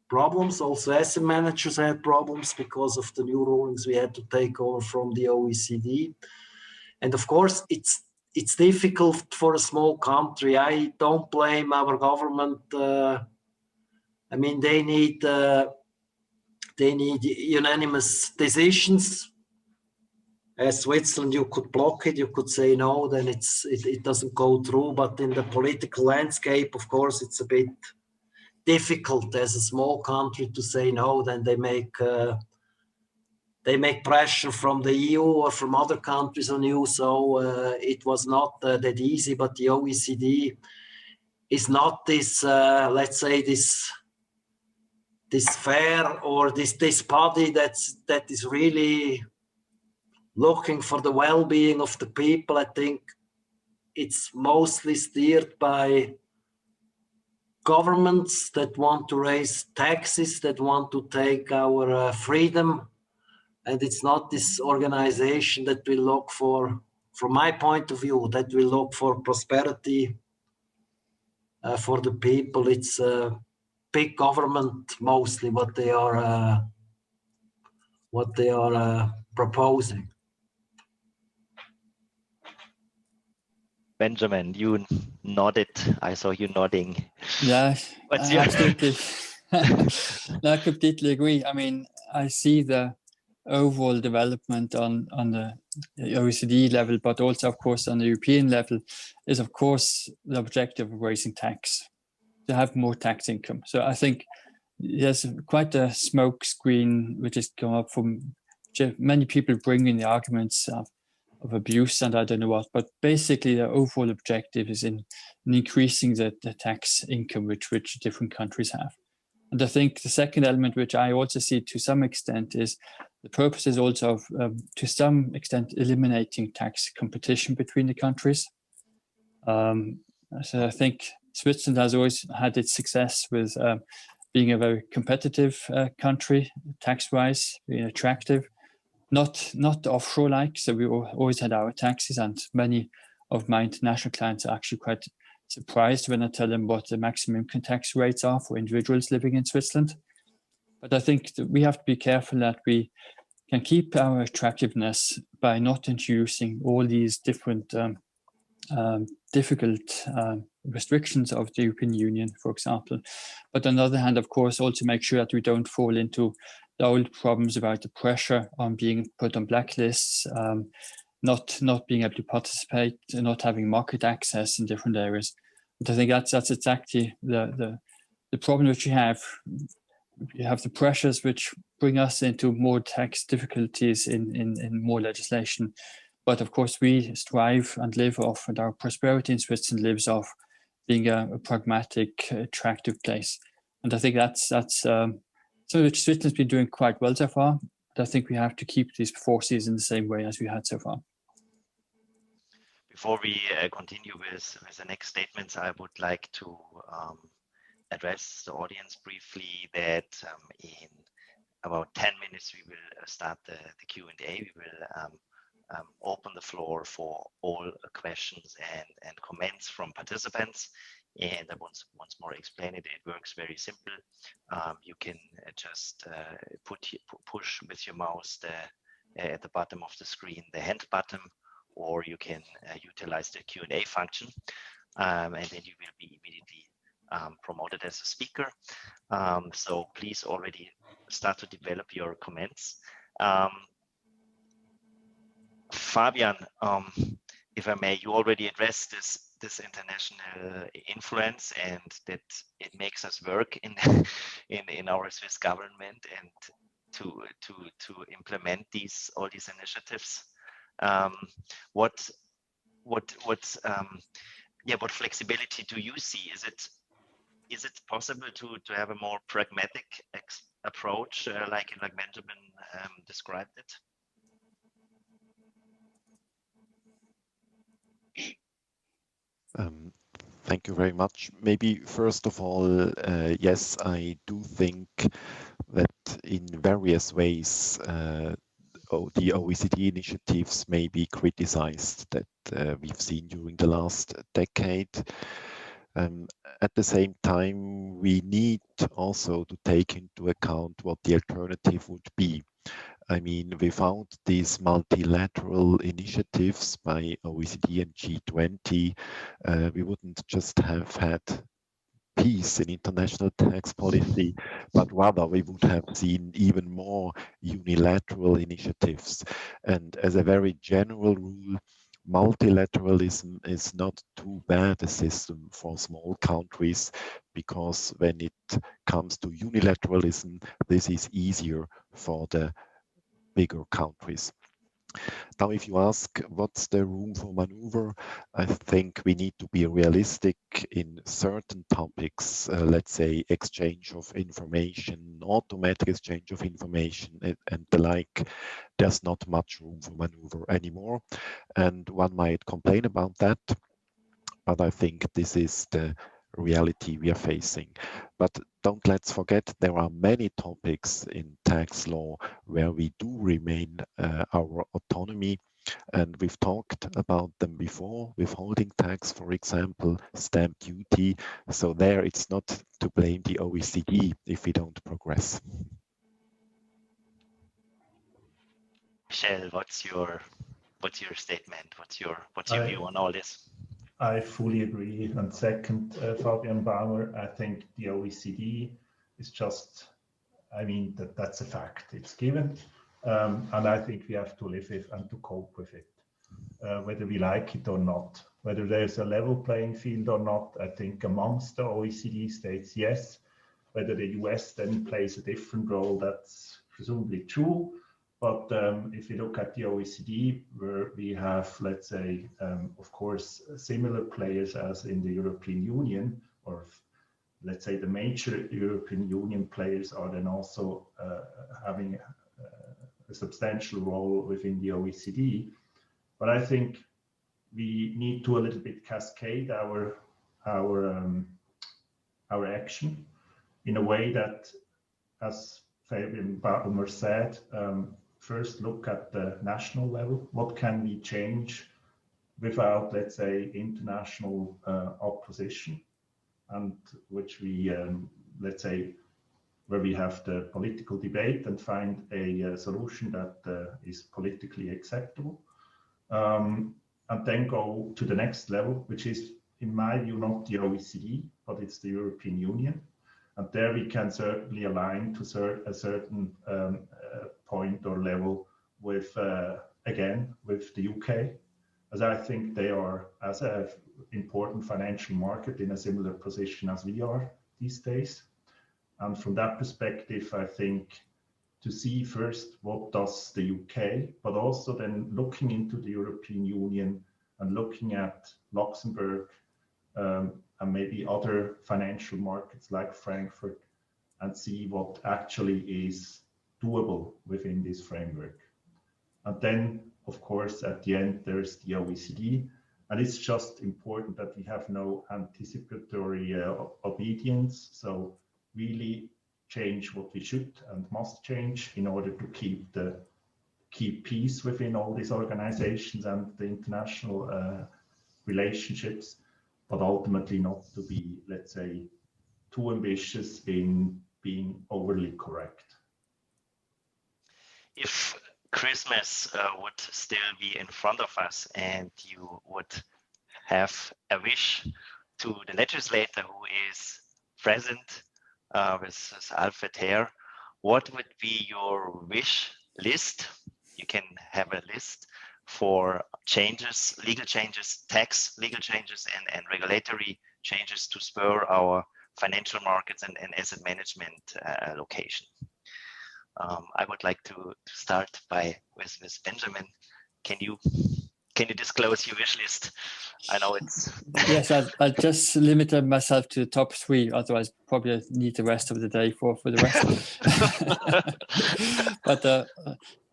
S5: problems. Also asset managers had problems because of the new rulings we had to take over from the OECD. And of course, it's difficult for a small country. I don't blame our government. I mean, they need unanimous decisions. As Switzerland, you could block it, you could say no, then it doesn't go through. But in the political landscape, of course, it's a bit difficult as a small country to say no. Then they make pressure from the EU or from other countries on you. So it was not that easy. But the OECD is not this, let's say, this fair or this body that is really looking for the well-being of the people. I think it's mostly steered by governments that want to raise taxes, that want to take our freedom. And it's not this organization that will look for, from my point of view, that will look for prosperity for the people. It's big government mostly what they are proposing.
S1: Benjamin, you nodded. I saw you nodding.
S3: Yeah,
S1: What's your...
S3: absolutely. No, I completely agree. I mean, I see the overall development on the OECD level, but also, of course, on the European level, is, of course, the objective of raising tax, to have more tax income. So I think there's quite a smoke screen which has come up from many people bringing the arguments of abuse and I don't know what, but basically the overall objective is in increasing the tax income which different countries have. And I think the second element, which I also see to some extent, is the purpose is also of, to some extent, eliminating tax competition between the countries. So I think Switzerland has always had its success with being a very competitive country, tax-wise, being attractive. Not offshore-like, so we always had our taxes, and many of my international clients are actually quite surprised when I tell them what the maximum income tax rates are for individuals living in Switzerland. But I think that we have to be careful that we can keep our attractiveness by not introducing all these different difficult restrictions of the European Union, for example. But on the other hand, of course, also make sure that we don't fall into the old problems about the pressure on being put on blacklists, not being able to participate, not having market access in different areas. But I think that's exactly the problem which you have. You have the pressures which bring us into more tax difficulties in more legislation. But of course, we strive and live off, and our prosperity in Switzerland lives off being a pragmatic, attractive place. And I think that's something which Switzerland's been doing quite well so far. But I think we have to keep these forces in the same way as we had so far.
S1: Before we continue with the next statements, I would like to address the audience briefly that in about 10 minutes we will start the Q&A. We will open the floor for all questions and comments from participants. And I once more explain it. It works very simple. You can just push with your mouse at the bottom of the screen the hand button, or you can utilize the Q&A function, and then you will be immediately promoted as a speaker. So please already start to develop your comments. Fabian, if I may, you already addressed this international influence, and that it makes us work in our Swiss government and to implement all these initiatives. What flexibility do you see? Is it possible to have a more pragmatic approach, like Benjamin described it?
S2: Thank you very much. Maybe first of all, yes, I do think that in various ways the OECD initiatives may be criticized that we've seen during the last decade. At the same time, we need also to take into account what the alternative would be. I mean, without these multilateral initiatives by OECD and G20, we wouldn't just have had peace in international tax policy, but rather we would have seen even more unilateral initiatives. And as a very general rule, multilateralism is not too bad a system for small countries, because when it comes to unilateralism, this is easier for the bigger countries. Now, if you ask what's the room for maneuver, I think we need to be realistic in certain topics, let's say exchange of information, automatic exchange of information and the like. There's not much room for maneuver anymore. And one might complain about that, but I think this is the reality we are facing. But don't let's forget, there are many topics in tax law where we do remain our autonomy, and we've talked about them before, withholding tax, for example, stamp duty. So there it's not to blame the OECD if we don't progress.
S1: Michel, what's your statement? What's your view on all this?
S4: I fully agree. And second, Fabian Baumer, I think the OECD is just, I mean, that's a fact. It's given. And I think we have to live with and to cope with it, whether we like it or not. Whether there's a level playing field or not, I think amongst the OECD states, yes. Whether the US then plays a different role, that's presumably true. But if you look at the OECD, where we have, let's say, of course, similar players as in the European Union, or let's say the major European Union players are then also having a substantial role within the OECD. But I think we need to a little bit cascade our action in a way that, as Fabian Baumer said, first look at the national level. What can we change without, let's say, international opposition, and which we, let's say, where we have the political debate and find a solution that is politically acceptable, and then go to the next level, which is, in my view, not the OECD, but it's the European Union. And there we can certainly align to a certain point or level with, again, with the UK, as I think they are, as an important financial market, in a similar position as we are these days. And from that perspective, I think to see first what does the UK, but also then looking into the European Union and looking at Luxembourg, and maybe other financial markets like Frankfurt, and see what actually is doable within this framework. And then, of course, at the end, there's the OECD. And it's just important that we have no anticipatory obedience. So really change what we should and must change in order to keep the keep peace within all these organizations and the international relationships, but ultimately not to be, let's say, too ambitious in being overly correct.
S1: If Christmas would still be in front of us and you would have a wish to the legislator who is present with Alfred Heer, what would be your wish list? You can have a list for changes, legal changes, tax legal changes, and regulatory changes to spur our financial markets and asset management location. I would like to start with Benjamin. Can you disclose your wish list? I know it's
S3: yes. I just limited myself to the top 3. Otherwise, probably need the rest of the day for the rest. But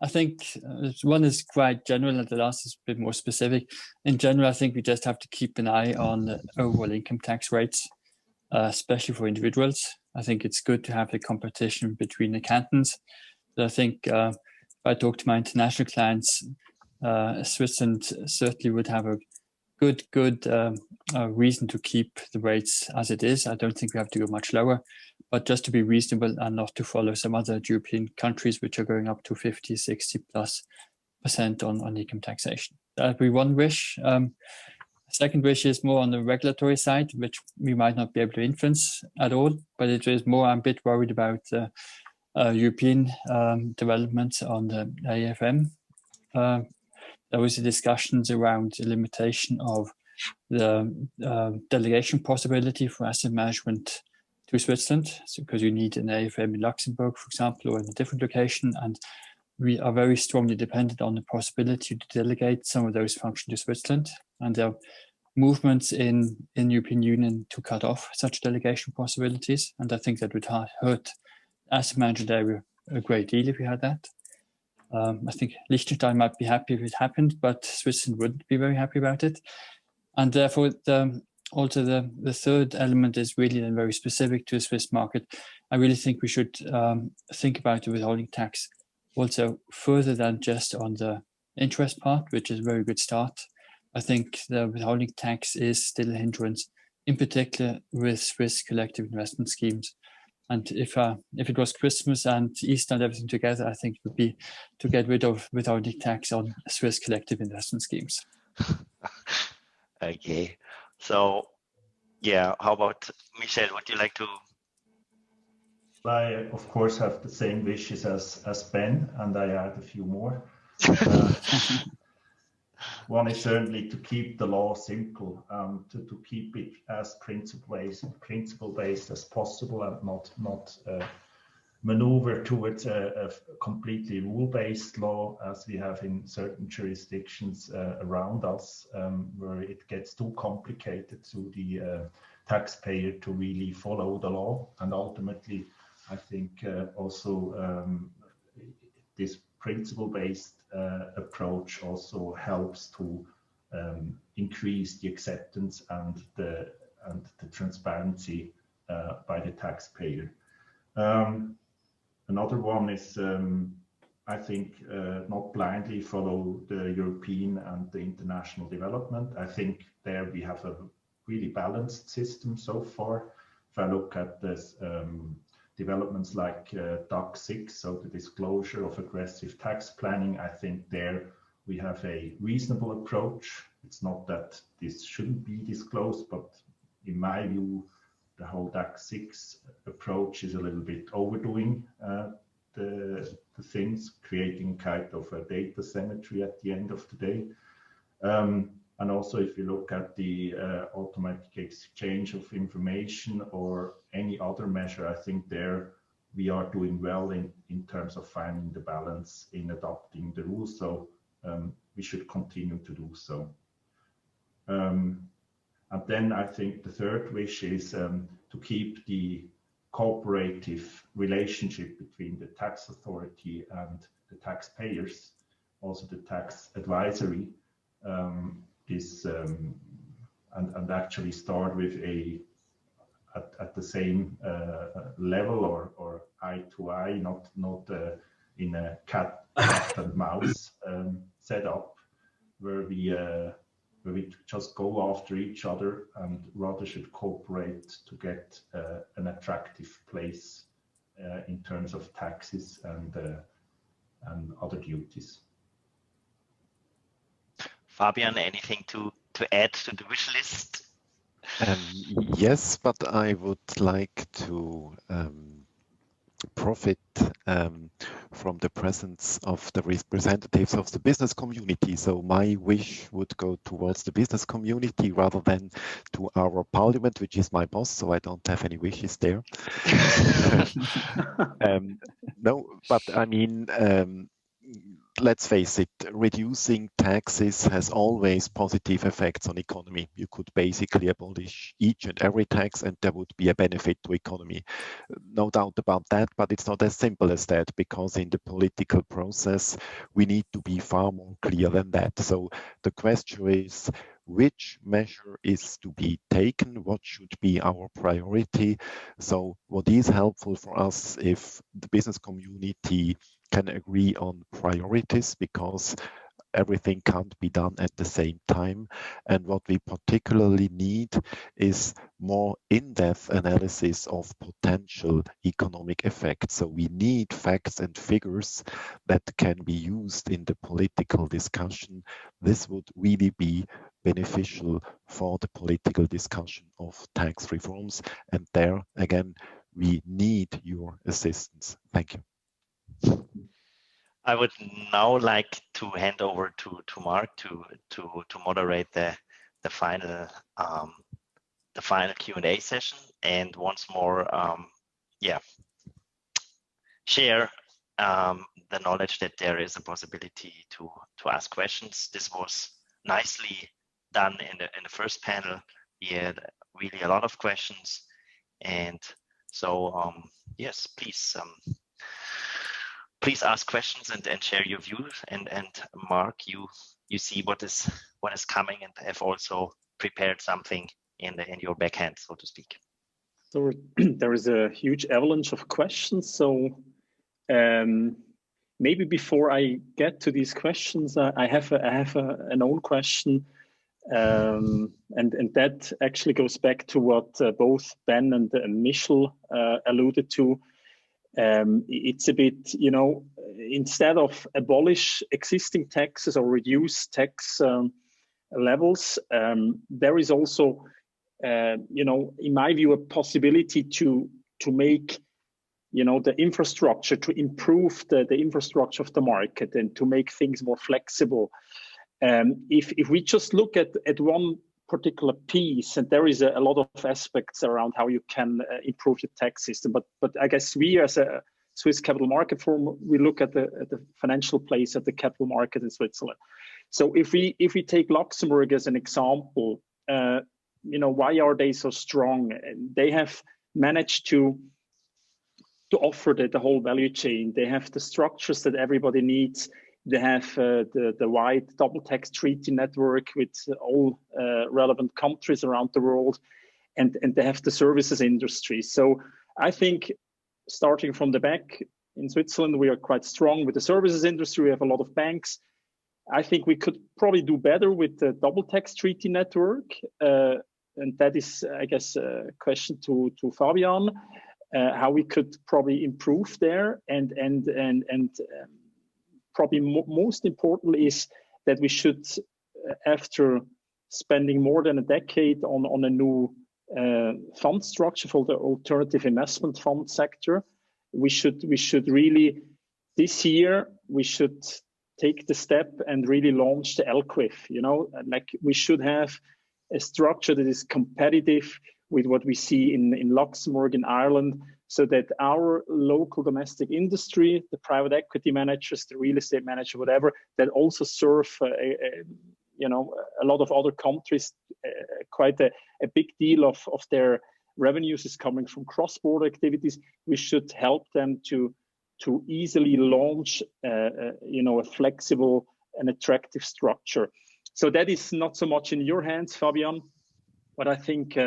S3: I think one is quite general, and the last is a bit more specific. In general, I think we just have to keep an eye on the overall income tax rates, especially for individuals. I think it's good to have the competition between the cantons. But I think if I talk to my international clients, Switzerland certainly would have a good reason to keep the rates as it is. I don't think we have to go much lower, but just to be reasonable and not to follow some other European countries which are going up to 50, 60+% on income taxation. That would be one wish. Second wish is more on the regulatory side, which we might not be able to influence at all, but it is more, I'm a bit worried about European developments on the AFM. There was discussions around the limitation of the delegation possibility for asset management to Switzerland, because you need an AFM in Luxembourg, for example, or in a different location, and we are very strongly dependent on the possibility to delegate some of those functions to Switzerland, and there are movements in European Union to cut off such delegation possibilities, and I think that would hurt asset management area a great deal if we had that. I think Liechtenstein might be happy if it happened, but Switzerland wouldn't be very happy about it. And therefore, also the third element is really then very specific to the Swiss market. I really think we should think about the withholding tax also further than just on the interest part, which is a very good start. I think the withholding tax is still a hindrance, in particular with Swiss collective investment schemes. And if it was Christmas and Easter and everything together, I think it would be to get rid of withholding tax on Swiss collective investment schemes.
S1: Okay. So, yeah, how about Michel? Would you like to?
S4: I, of course, have the same wishes as Ben, and I add a few more. One is certainly to keep the law simple, to keep it as principle-based as possible, and not maneuver towards a completely rule-based law, as we have in certain jurisdictions around us, where it gets too complicated to the taxpayer to really follow the law. And ultimately, I think also this principle-based approach also helps to increase the acceptance and the transparency by the taxpayer. Another one is, I think, not blindly follow the European and the international development. I think there we have a really balanced system so far. If I look at this developments like DAC 6, so the disclosure of aggressive tax planning, I think there we have a reasonable approach. It's not that this shouldn't be disclosed, but in my view, the whole DAC 6 approach is a little bit overdoing the things, creating kind of a data symmetry at the end of the day. And also, if you look at the automatic exchange of information or any other measure, I think there we are doing well in terms of finding the balance in adopting the rules. So we should continue to do so. And then I think the third wish is to keep the cooperative relationship between the tax authority and the taxpayers, also the tax advisory, and actually start with at the same level or eye to eye, not in a cat and mouse setup, where we just go after each other and rather should cooperate to get an attractive place in terms of taxes and other duties.
S1: Fabian, anything to add to the wish list?
S2: Yes, but I would like to profit from the presence of the representatives of the business community. So my wish would go towards the business community rather than to our parliament, which is my boss, so I don't have any wishes there. No, but I mean, let's face it, reducing taxes has always positive effects on economy. You could basically abolish each and every tax and there would be a benefit to economy. No doubt about that, but it's not as simple as that, because in the political process, we need to be far more clear than that. So the question is, which measure is to be taken? What should be our priority? So what is helpful for us if the business community can agree on priorities, because everything can't be done at the same time. And what we particularly need is more in-depth analysis of potential economic effects. So we need facts and figures that can be used in the political discussion. This would really be beneficial for the political discussion of tax reforms. And there, again, we need your assistance. Thank you.
S1: I would now like to hand over to Marc to moderate the final Q&A session, and once more, share the knowledge that there is a possibility to ask questions. This was nicely done in the first panel. We had really a lot of questions, and so yes, please ask questions and share your views. And Marc, you see what is coming and have also prepared something in your backhand, so to speak.
S6: So there is a huge avalanche of questions. So maybe before I get to these questions, I have an own question, and that actually goes back to what both Ben and Michel alluded to. It's a bit, instead of abolish existing taxes or reduce tax levels, there is also, in my view, a possibility to make, the infrastructure, to improve the infrastructure of the market and to make things more flexible. If we just look at one particular piece, and there is a lot of aspects around how you can improve the tax system, but I guess we as a Swiss Capital Market Forum, we look at the financial place at the capital market in Switzerland. So if we take Luxembourg as an example, why are they so strong? They have managed to offer the whole value chain. They have the structures that everybody needs. They have the wide double tax treaty network with all relevant countries around the world, and they have the services industry. So I think starting from the back in Switzerland, we are quite strong with the services industry. We have a lot of banks. I think we could probably do better with the double tax treaty network. And that is, I guess, a question to Fabian, how we could probably improve there. And probably most importantly is that we should, after spending more than a decade on a new fund structure for the alternative investment fund sector, we should really, this year, we should take the step and really launch the LQIF. Like we should have a structure that is competitive with what we see in Luxembourg, in Ireland, so that our local domestic industry, the private equity managers, the real estate manager, whatever, that also serve a lot of other countries. Quite a big deal of their revenues is coming from cross-border activities. We should help them to easily launch a flexible and attractive structure. So that is not so much in your hands, Fabian, but I think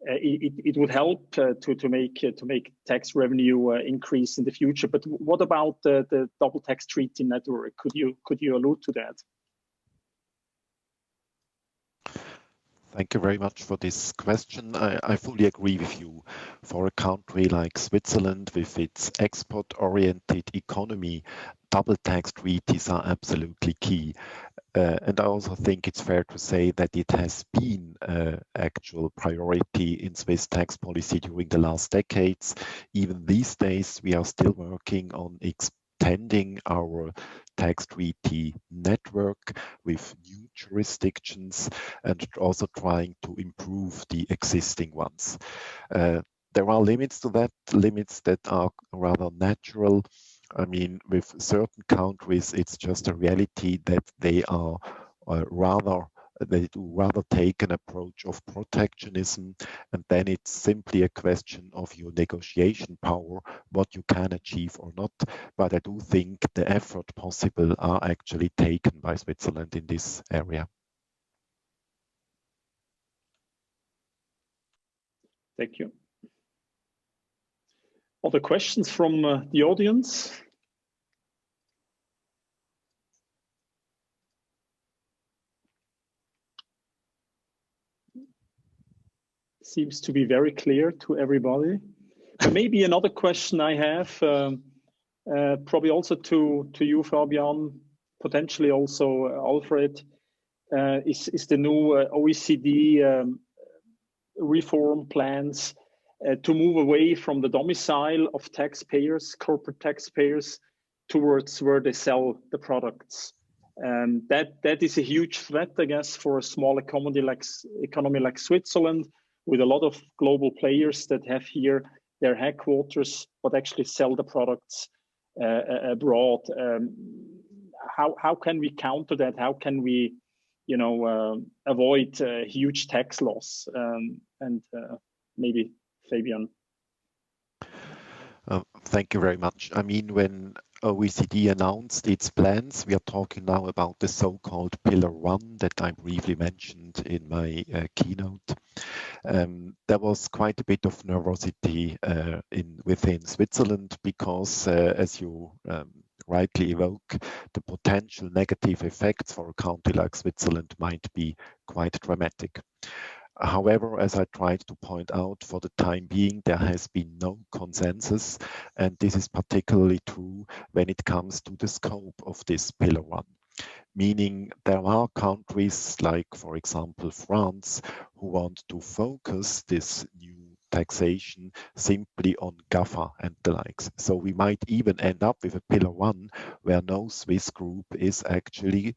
S6: it would help to make tax revenue increase in the future. But what about the double tax treaty network? Could you allude to that?
S2: Thank you very much for this question. I fully agree with you. For a country like Switzerland, with its export-oriented economy, double tax treaties are absolutely key. And I also think it's fair to say that it has been an actual priority in Swiss tax policy during the last decades. Even these days, we are still working on extending our tax treaty network with new jurisdictions and also trying to improve the existing ones. There are limits to that, limits that are rather natural. I mean, with certain countries, it's just a reality that they are they do rather take an approach of protectionism, and then it's simply a question of your negotiation power, what you can achieve or not. But I do think the effort possible are actually taken by Switzerland in this area.
S6: Thank you. Other questions from the audience? Seems to be very clear to everybody. But maybe another question I have, probably also to you, Fabian, potentially also Alfred, is the new OECD reform plans to move away from the domicile of taxpayers, corporate taxpayers, towards where they sell the products. That is a huge threat, I guess, for a small economy like Switzerland, with a lot of global players that have here their headquarters, but actually sell the products abroad. How can we counter that? How can we, avoid huge tax loss? And maybe Fabian.
S2: Thank you very much. I mean, when OECD announced its plans, we are talking now about the so-called Pillar 1 that I briefly mentioned in my keynote. There was quite a bit of nervosity within Switzerland because, as you rightly evoke, the potential negative effects for a country like Switzerland might be quite dramatic. However, as I tried to point out, for the time being, there has been no consensus, and this is particularly true when it comes to the scope of this Pillar 1. Meaning there are countries like, for example, France, who want to focus this new taxation simply on GAFA and the likes. So we might even end up with a Pillar 1 where no Swiss group is actually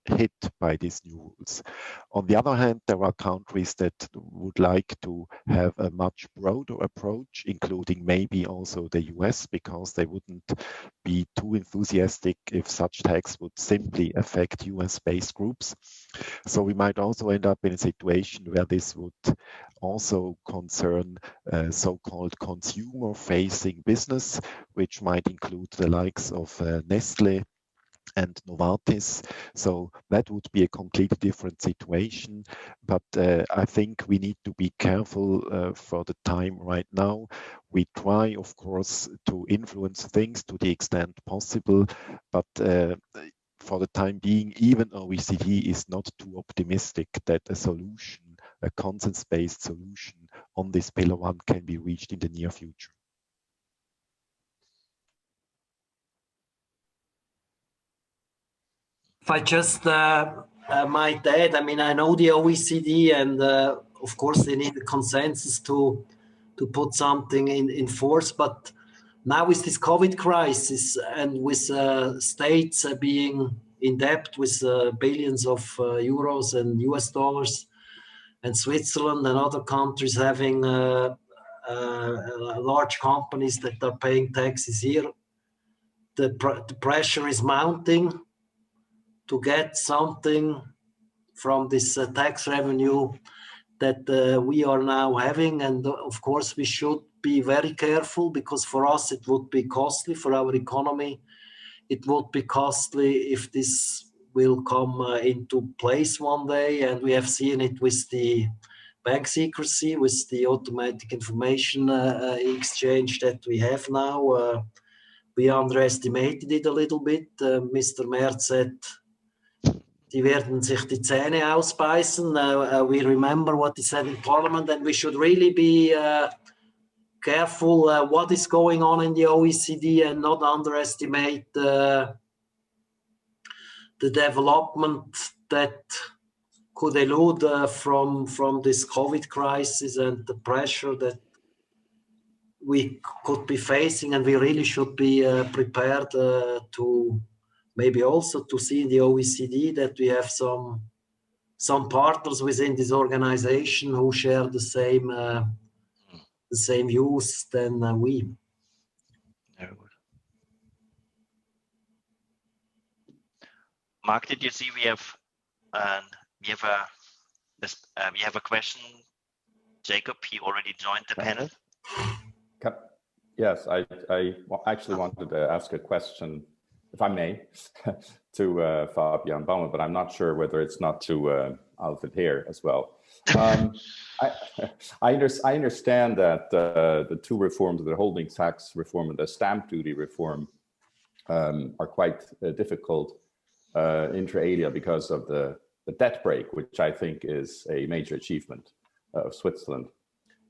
S2: hit by these new rules. On the other hand, there are countries that would like to have a much broader approach, including maybe also the US, because they wouldn't be too enthusiastic if such tax would simply affect US-based groups. So we might also end up in a situation where this would also concern so-called consumer-facing business, which might include the likes of Nestle and Novartis. So that would be a completely different situation. But I think we need to be careful for the time right now. We try, of course, to influence things to the extent possible, but for the time being, even OECD is not too optimistic that a solution, a consensus-based solution on this Pillar 1 can be reached in the near future.
S5: If I just might add, I mean, I know the OECD, and of course they need a consensus to put something in force. But now with this COVID crisis and with states being in debt with billions of euros and US dollars, and Switzerland and other countries having large companies that are paying taxes here, the pressure is mounting to get something from this tax revenue that we are now having. And of course, we should be very careful, because for us, it would be costly for our economy. It would be costly if this will come into place one day. And we have seen it with the bank secrecy with the automatic information exchange that we have now. We underestimated it a little bit. Mr. Merz said, die werden sich die Zähne ausbeißen. We remember what he said in Parliament, and we should really be careful what is going on in the OECD and not underestimate the development that could elude from this COVID crisis and the pressure that we could be facing, and we really should be prepared to maybe also to see in the OECD that we have some partners within this organization who share the same views than we.
S1: Very good. Marc, did you see we have a question? Jacob, he already joined the panel.
S7: Yes, I actually wanted to ask a question, if I may, to Fabian Baumer, but I'm not sure whether it's not to Alfred Heer as well. I understand that the two reforms, the holding tax reform and the stamp duty reform, are quite difficult inter alia because of the debt brake, which I think is a major achievement of Switzerland.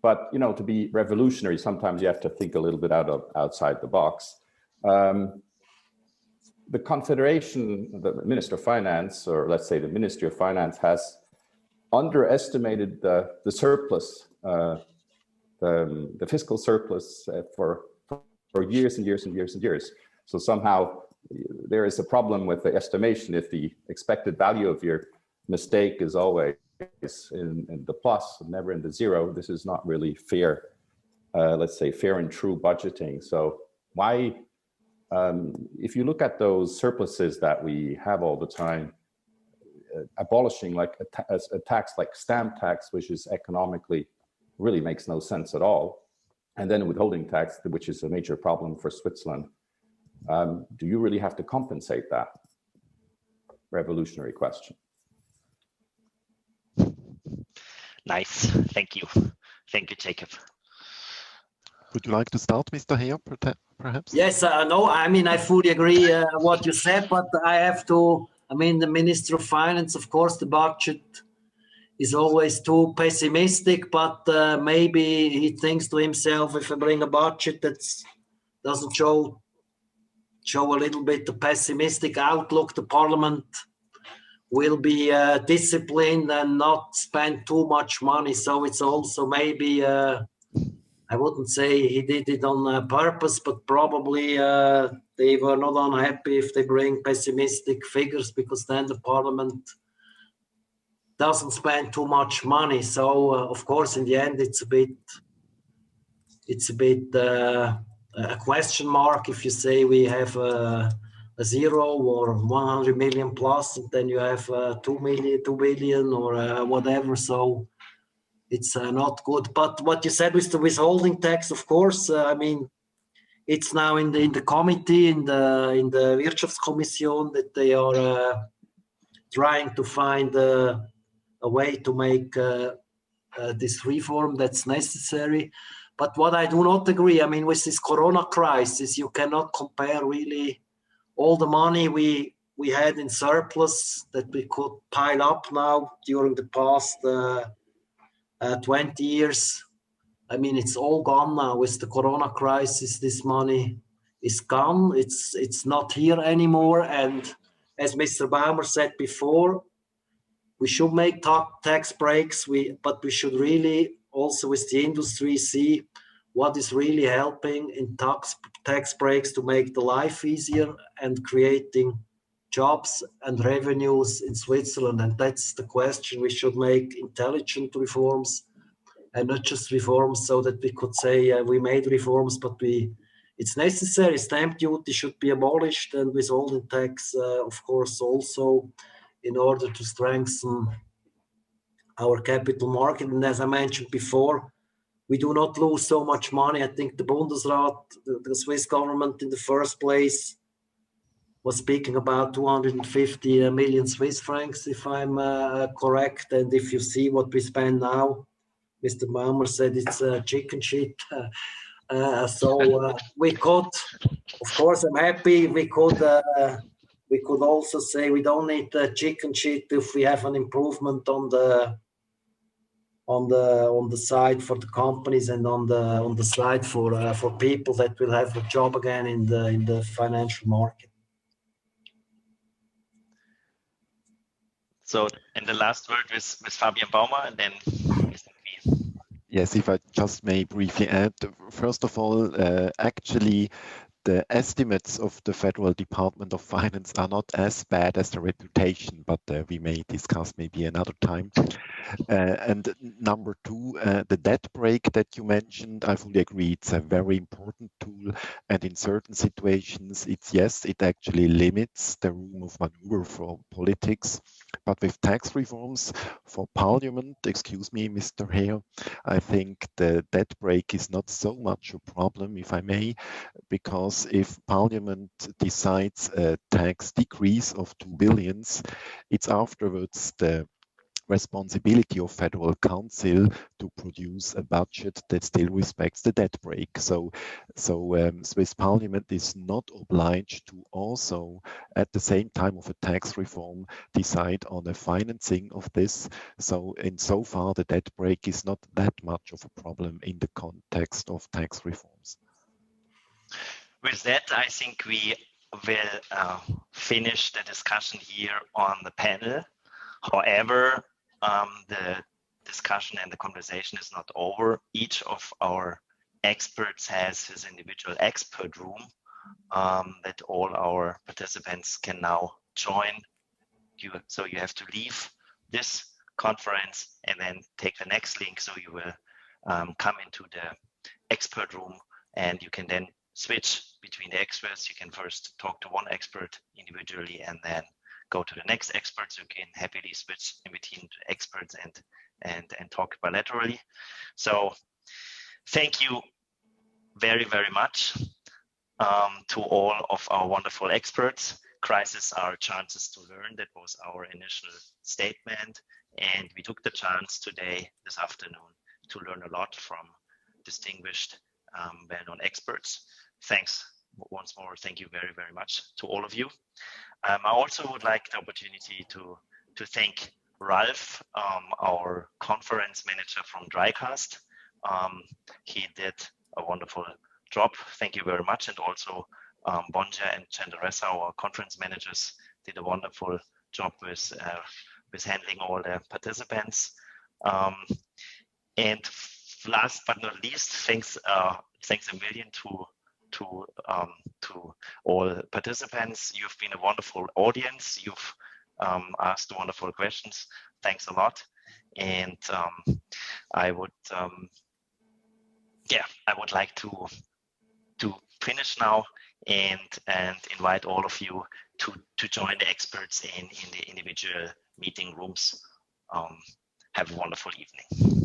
S7: But to be revolutionary, sometimes you have to think a little bit outside the box. The Confederation, the Minister of Finance, or let's say the Ministry of Finance, has underestimated the surplus, the fiscal surplus for years and years and years and years. So somehow there is a problem with the estimation. If the expected value of your mistake is always in the plus, never in the zero, this is not really fair, let's say fair and true budgeting. So why, if you look at those surpluses that we have all the time, abolishing like a tax like stamp tax, which is economically really makes no sense at all, and then withholding tax, which is a major problem for Switzerland, do you really have to compensate that? Revolutionary question.
S1: Nice, thank you, Jacob.
S2: Would you like to start, Mr. Heer, perhaps?
S5: Yes, no, I mean, I fully agree what you said, but I have to, I mean, the Minister of Finance, of course, the budget is always too pessimistic, but maybe he thinks to himself, if I bring a budget that doesn't show a little bit the pessimistic outlook, the Parliament will be disciplined and not spend too much money. So it's also maybe, I wouldn't say he did it on purpose, but probably they were not unhappy if they bring pessimistic figures, because then the Parliament doesn't spend too much money. So of course, in the end, it's a bit a question mark if you say we have a zero or 100 million plus, and then you have 2 billion or whatever. So it's not good. But what you said with the withholding tax, of course, I mean, it's now in the committee, in the Wirtschaftskommission, that they are trying to find a way to make this reform that's necessary. But what I do not agree, I mean, with this Corona crisis, you cannot compare really all the money we had in surplus that we could pile up now during the past 20 years. I mean, it's all gone now with the Corona crisis. This money is gone. It's not here anymore. And as Mr. Baumer said before, we should make tax breaks, but we should really also with the industry see what is really helping in tax breaks to make the life easier and creating jobs and revenues in Switzerland. And that's the question. We should make intelligent reforms and not just reforms so that we could say we made reforms, but it's necessary. Stamp duty should be abolished, and withholding tax, of course, also, in order to strengthen our capital market. And as I mentioned before, we do not lose so much money. I think the Bundesrat, the Swiss government in the first place, was speaking about 250 million Swiss francs, if I'm correct. And if you see what we spend now, Mr. Baumer said it's a chicken shit. So we could, of course, I'm happy. We could also say we don't need the chicken shit if we have an improvement on the side for the companies and on the side for people that will have a job again in the financial market.
S1: So, and the last word with Fabian Baumer, and then I think we...
S2: Yes, if I just may briefly add, first of all, actually, the estimates of the Federal Department of Finance are not as bad as the reputation, but we may discuss maybe another time. And number two, the debt brake that you mentioned, I fully agree, it's a very important tool. And in certain situations, it actually limits the room of maneuver for politics. But with tax reforms for Parliament, excuse me, Mr. Heer, I think the debt brake is not so much a problem, if I may, because if Parliament decides a tax decrease of 2 billion, it's afterwards the responsibility of Federal Council to produce a budget that still respects the debt brake. So Swiss Parliament is not obliged to also, at the same time of a tax reform, decide on a financing of this. So insofar, the debt brake is not that much of a problem in the context of tax reforms.
S1: With that, I think we will finish the discussion here on the panel. However, the discussion and the conversation is not over. Each of our experts has his individual expert room that all our participants can now join. So you have to leave this conference and then take the next link. So you will come into the expert room and you can then switch between the experts. You can first talk to one expert individually and then go to the next expert. So you can happily switch in between experts and talk bilaterally. So thank you very, very much to all of our wonderful experts. Crises are chances to learn. That was our initial statement. And we took the chance today, this afternoon, to learn a lot from distinguished, well-known experts. Thanks once more. Thank you very, very much to all of you. I also would like the opportunity to thank Ralph, our conference manager from DryCast. He did a wonderful job. Thank you very much. And also Bonja and Chandaresa, our conference managers, did a wonderful job with handling all the participants. And last but not least, thanks a million to all participants. You've been a wonderful audience. You've asked wonderful questions. Thanks a lot. And I would like to finish now and invite all of you to join the experts in the individual meeting rooms. Have a wonderful evening.